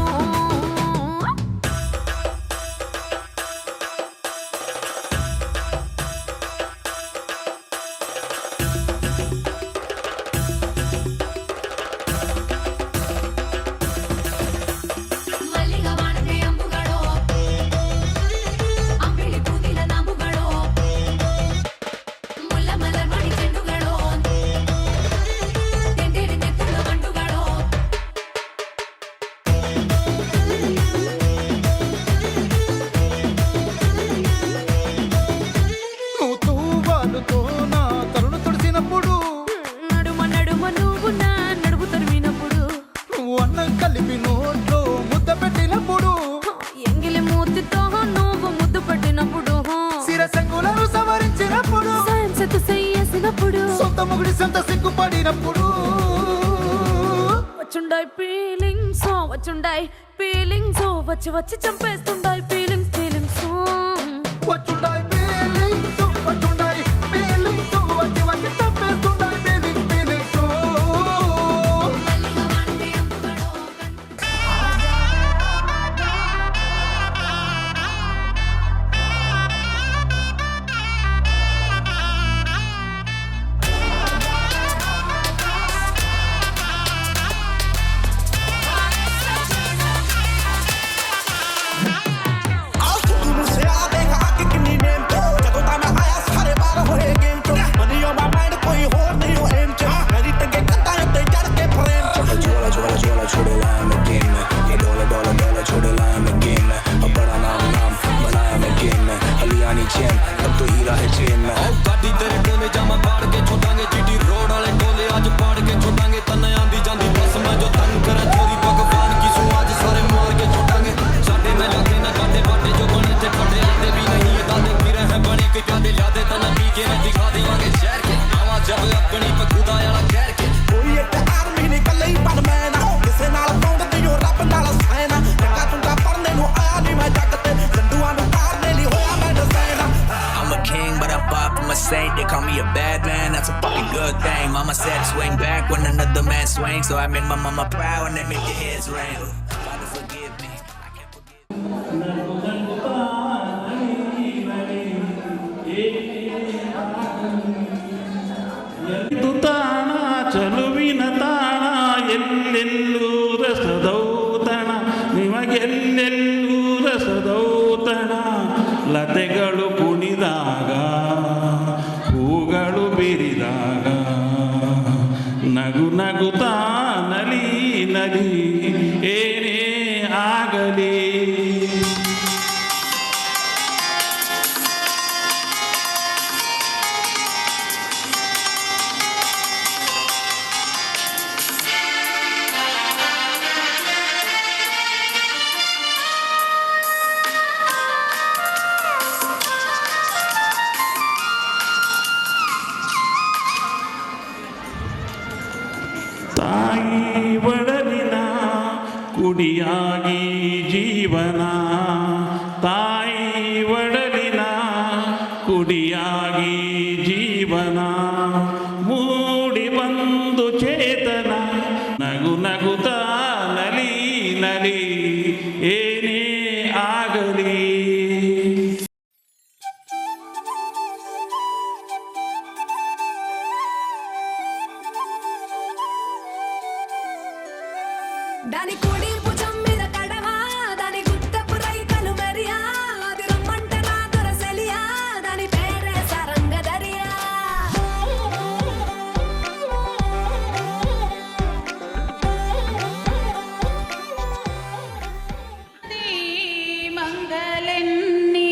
నువ్వు తూవాలుతో నా తరుణ తుడిసినప్పుడు నడుమ నడుమ నువ్వు నా నడుము తరిమినప్పుడు నువ్వు అన్నం కలిపి నోట్లో ముద్ద పెట్టినప్పుడు ఎంగిలి మూతితో నువ్వు ముద్దు పట్టినప్పుడు శిరసంగులను సవరించినప్పుడు సైన్సెతు చెయ్యేసినప్పుడు సొంత ముగుడి సొంత సిగ్గుపడినప్పుడు వచ్చుండాయి ఫీలింగ్స్ వచ్చుండాయి ఫీలింగ్స్ వచ్చి వచ్చి చంపేస్తుండాయి ఫీలింగ్స్ వచ్చుండాయి ఫీలింగ్స్ వచ్చి వచ్చి తప్పేస్తుండాయి feelings They call me a bad man, that's a fucking good thing. Mama said swing back when another man swings, so I make my mama proud and they make your heads ring. Father forgive me, I can't forgive. ತಾಣ ಚಲುವಿನ ತಾಣ ಎಲ್ಲೆಲ್ಲೂ ರಸದೌತಣ ನಿಮಗೆಲ್ಲೆಲ್ಲೂ ರಸದೌತಣ ಲತೆಗಳು ಕುಣಿದಾಗ ಹೂಗಳು ಬಿರಿದಾಗ ನಗು ನಗುತ್ತಾ ನಲಿ ನಲಿ ಏನೇ ಆಗಲಿ ತಾಯಿ ಒಡಲಿನ ಕುಡಿಯಾಗಿ ಜೀವನ ತಾಯಿ ಒಡಲಿನ ಕುಡಿಯಾಗಿ ಜೀವನ ಮೂಡಿ ಬಂದು ಚೇತನ ನಗು ನಗುತ್ತಾ ನಲಿ ನಲಿ ಏನೇ ಆಗಲಿ దాని కుడి భుజం మీద కడవా దాని గుట్టపు రైకలు మెరియా అది రమ్మంట నా దొరసెలియా దాని పేరే సరంగ దరియా మంగళన్ని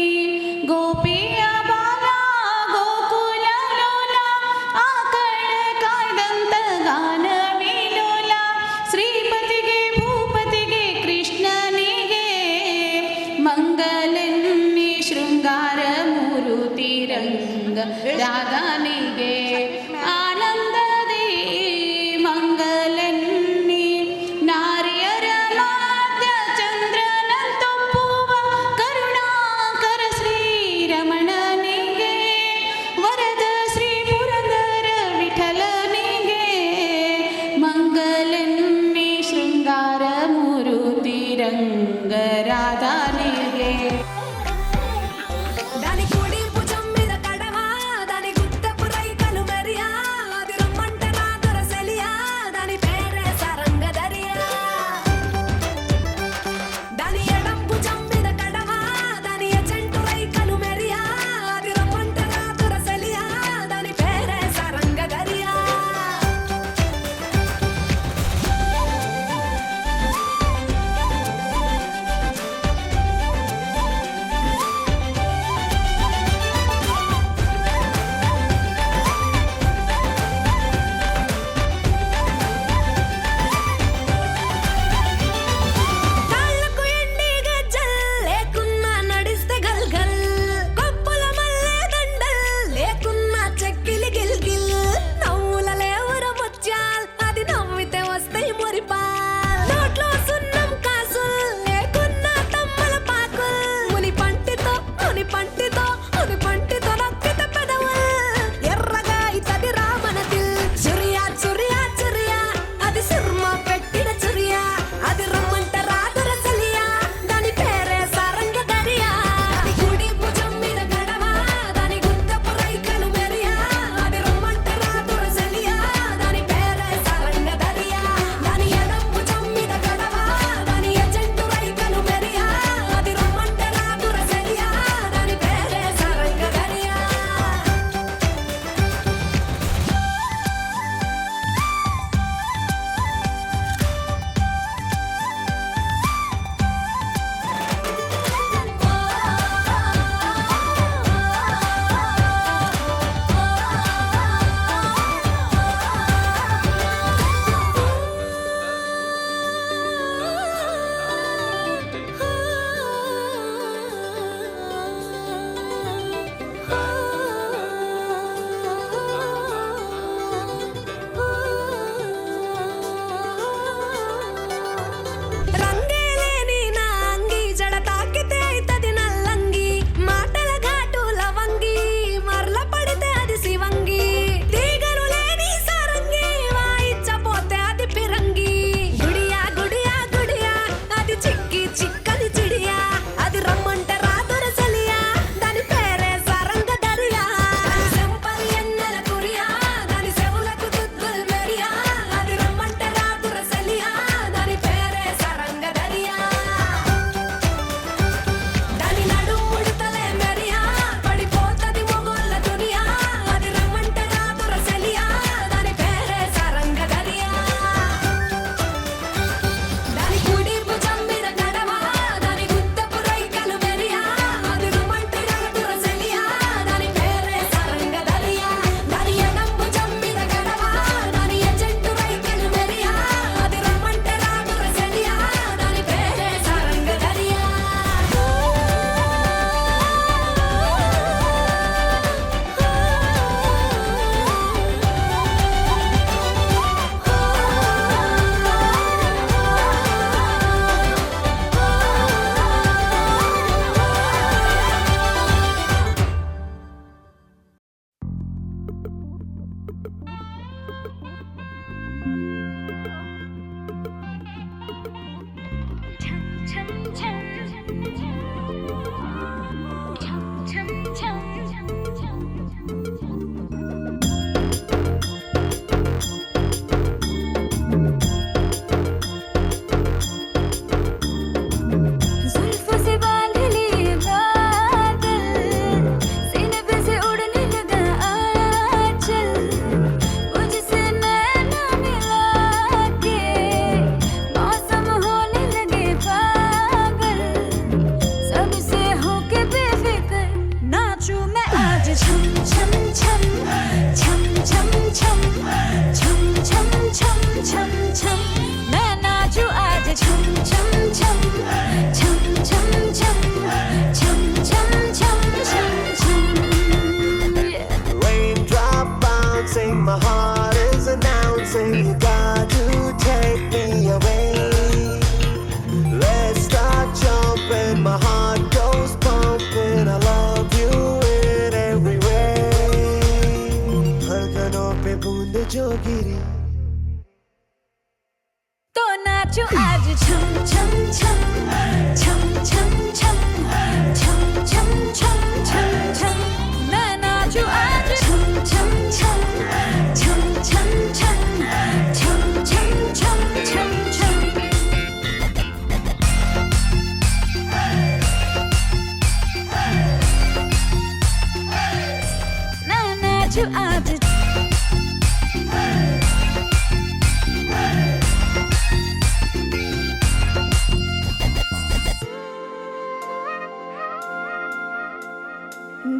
గోపియ బాల గోకులలోల ఆకడ కాಯ್ದಂತ ಗಾನವಿ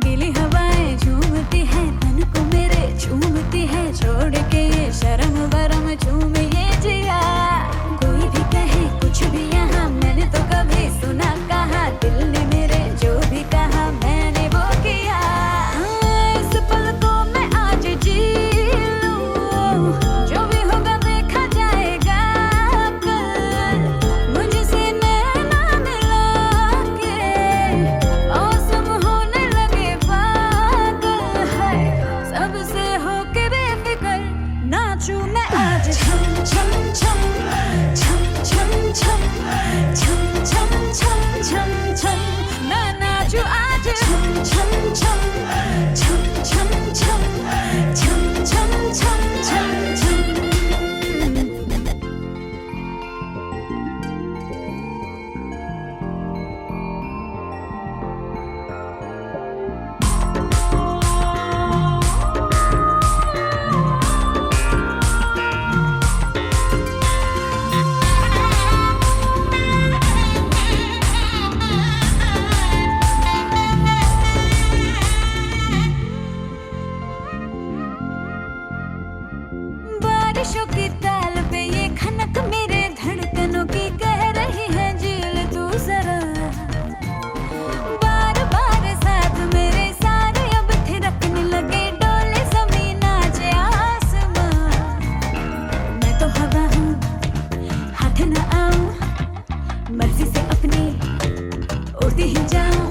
गीली हवाएं झूमती है तन को मेरे झूमती है छोड़ के ये शर्म वरम झूम ये जिया कोई भी कहे कुछ भी यहाँ मैंने तो कभी सुना कहा दिल ने मेरे जो भी कहा मैंने वो किया इस पल को मैं आज जी लूं जो भी होगा देखा जाएगा कल मुझसे नैना मिला के मौसम होने लगे पागल है सबसे होके बेफिक्र नाचूं मैं आज छम छम छम छम छम छम छम छम छम छम छम मैं नाचूं आज छम छम छम छम छम छम छम छम छम छम छम बारिशों की ताल पे ये खनक मेरे धड़कनों की कह रही है झील तू जरा बार बार साथ मेरे सारे अब थिरकने लगे डोले जमीन नाचे आसमां मैं तो हवा हूँ हाथ न आऊं मर्जी से अपनी उड़ती ही जाऊं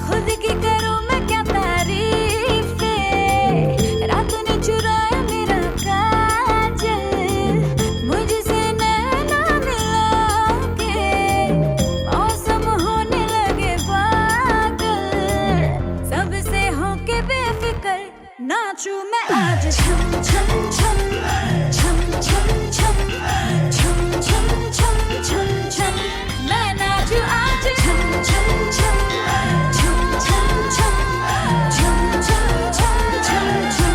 खुद की करूं मैं क्या तारीफें रात ने चुराया मेरा काजल मुझसे नैना मिला के मौसम होने लगे पागल सबसे होके बेफिक्र नाचूं मैं आज छम छम छम छम छम छम छम छम छम छम छम मैं नाचूं आज छम छम छम छम छम छम छम छम छम छम छम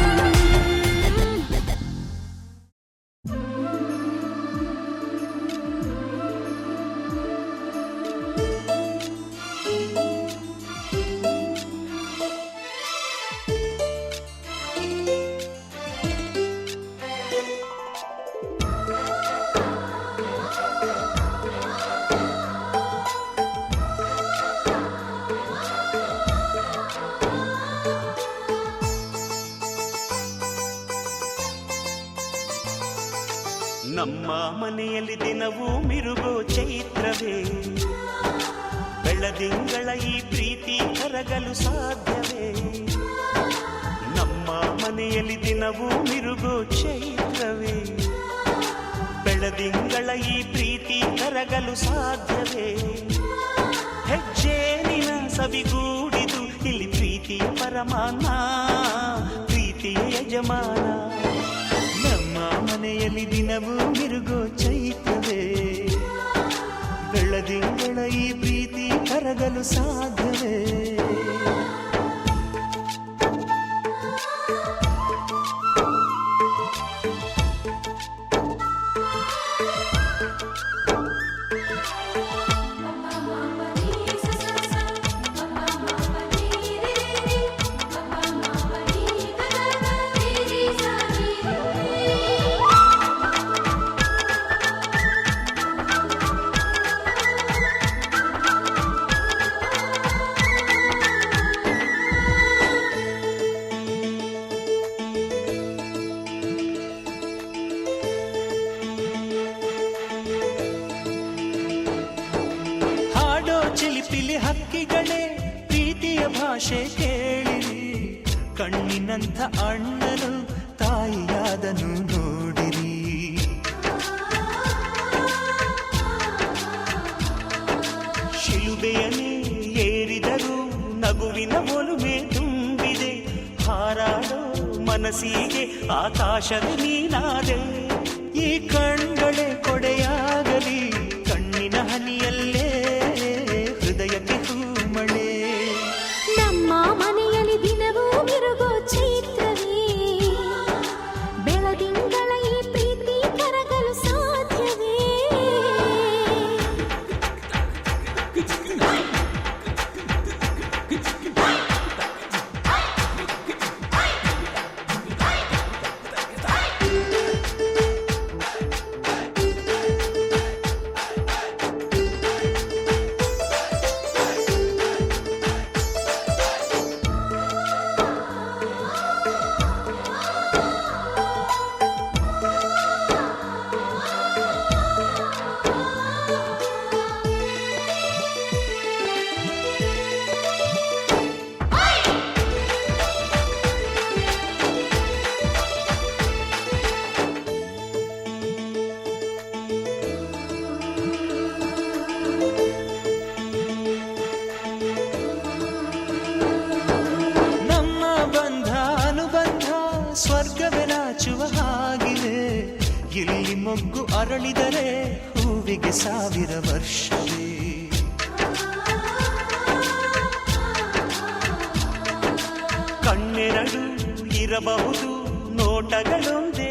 ನಮ್ಮ ಮನೆಯಲ್ಲಿ ದಿನವೂ ಮಿರುಗೋ ಚೈತ್ರವೇ ಬೆಳದಿಂಗಳ ಈ ಪ್ರೀತಿ ಕರಗಲು ಸಾಧ್ಯವೇ ನಮ್ಮ ಮನೆಯಲ್ಲಿ ದಿನವೂ ಮಿರುಗೋ ಚೈತ್ರವೇ ಕರಗಲು ಸಾಧ್ಯವೇ ಹೆಜ್ಜೇನಿನ ಸವಿಗೂಡಿದು ಇಲ್ಲಿ ಪ್ರೀತಿಯ ಪರಮಾನ ಪ್ರೀತಿಯ ಯಜಮಾನ ನಮ್ಮ ಮನೆಯಲ್ಲಿ ದಿನವೂ ಮಿರುಗೋ ಚೈತ್ರವೇ ಬೆಳದಿಂಗಳ ಈ ಪ್ರೀತಿ ಕರಗಲು ಸಾಧ್ಯವೇ ಚಿಲಿಪಿಲಿ ಹಕ್ಕಿಗಳೇ ಪ್ರೀತಿಯ ಭಾಷೆ ಕೇಳಿರಿ ಕಣ್ಣಿನಂಥ ಅಣ್ಣನು ತಾಯಿಯಾದನು ನೋಡಿರಿ ಶಿಲುಬೆಯನ್ನೇ ಏರಿದರೂ ನಗುವಿನ ಒಲುಮೆ ತುಂಬಿದೆ ಹಾರಾಡೋ ಮನಸ್ಸಿಗೆ ಆಕಾಶವೇ ನೀನಾದೆ ಈ ಕಣ್ಗಳೇ ಕೊಡೆಯಾಗಲಿ ಕಣ್ಣಿನ ಹನಿಯಲ್ಲೇ ಹೃದಯಕ್ಕೆ ಹೂಮಳೆ ನಮ್ಮ ಮನೆಯಲ್ಲಿ ದಿನವೂ ಮಿರುಗೋ ಚೈತ್ರವೇ ಬೆಳದಿಂಗಳ ಈ ಪ್ರೀತಿ ಕರಗಲು ಸಾಧ್ಯವೇ ಸ್ವರ್ಗವೇ ನಾಚುವ ಹಾಗಿವೆ ಇಲ್ಲಿ ಮೊಗ್ಗು ಅರಳಿದರೆ ಹೂವಿಗೆ 1000 ವರ್ಷವೇ ಕಣ್ಣೆರಡು ಇರಬಹುದು ನೋಟಗಳೊಂದೇ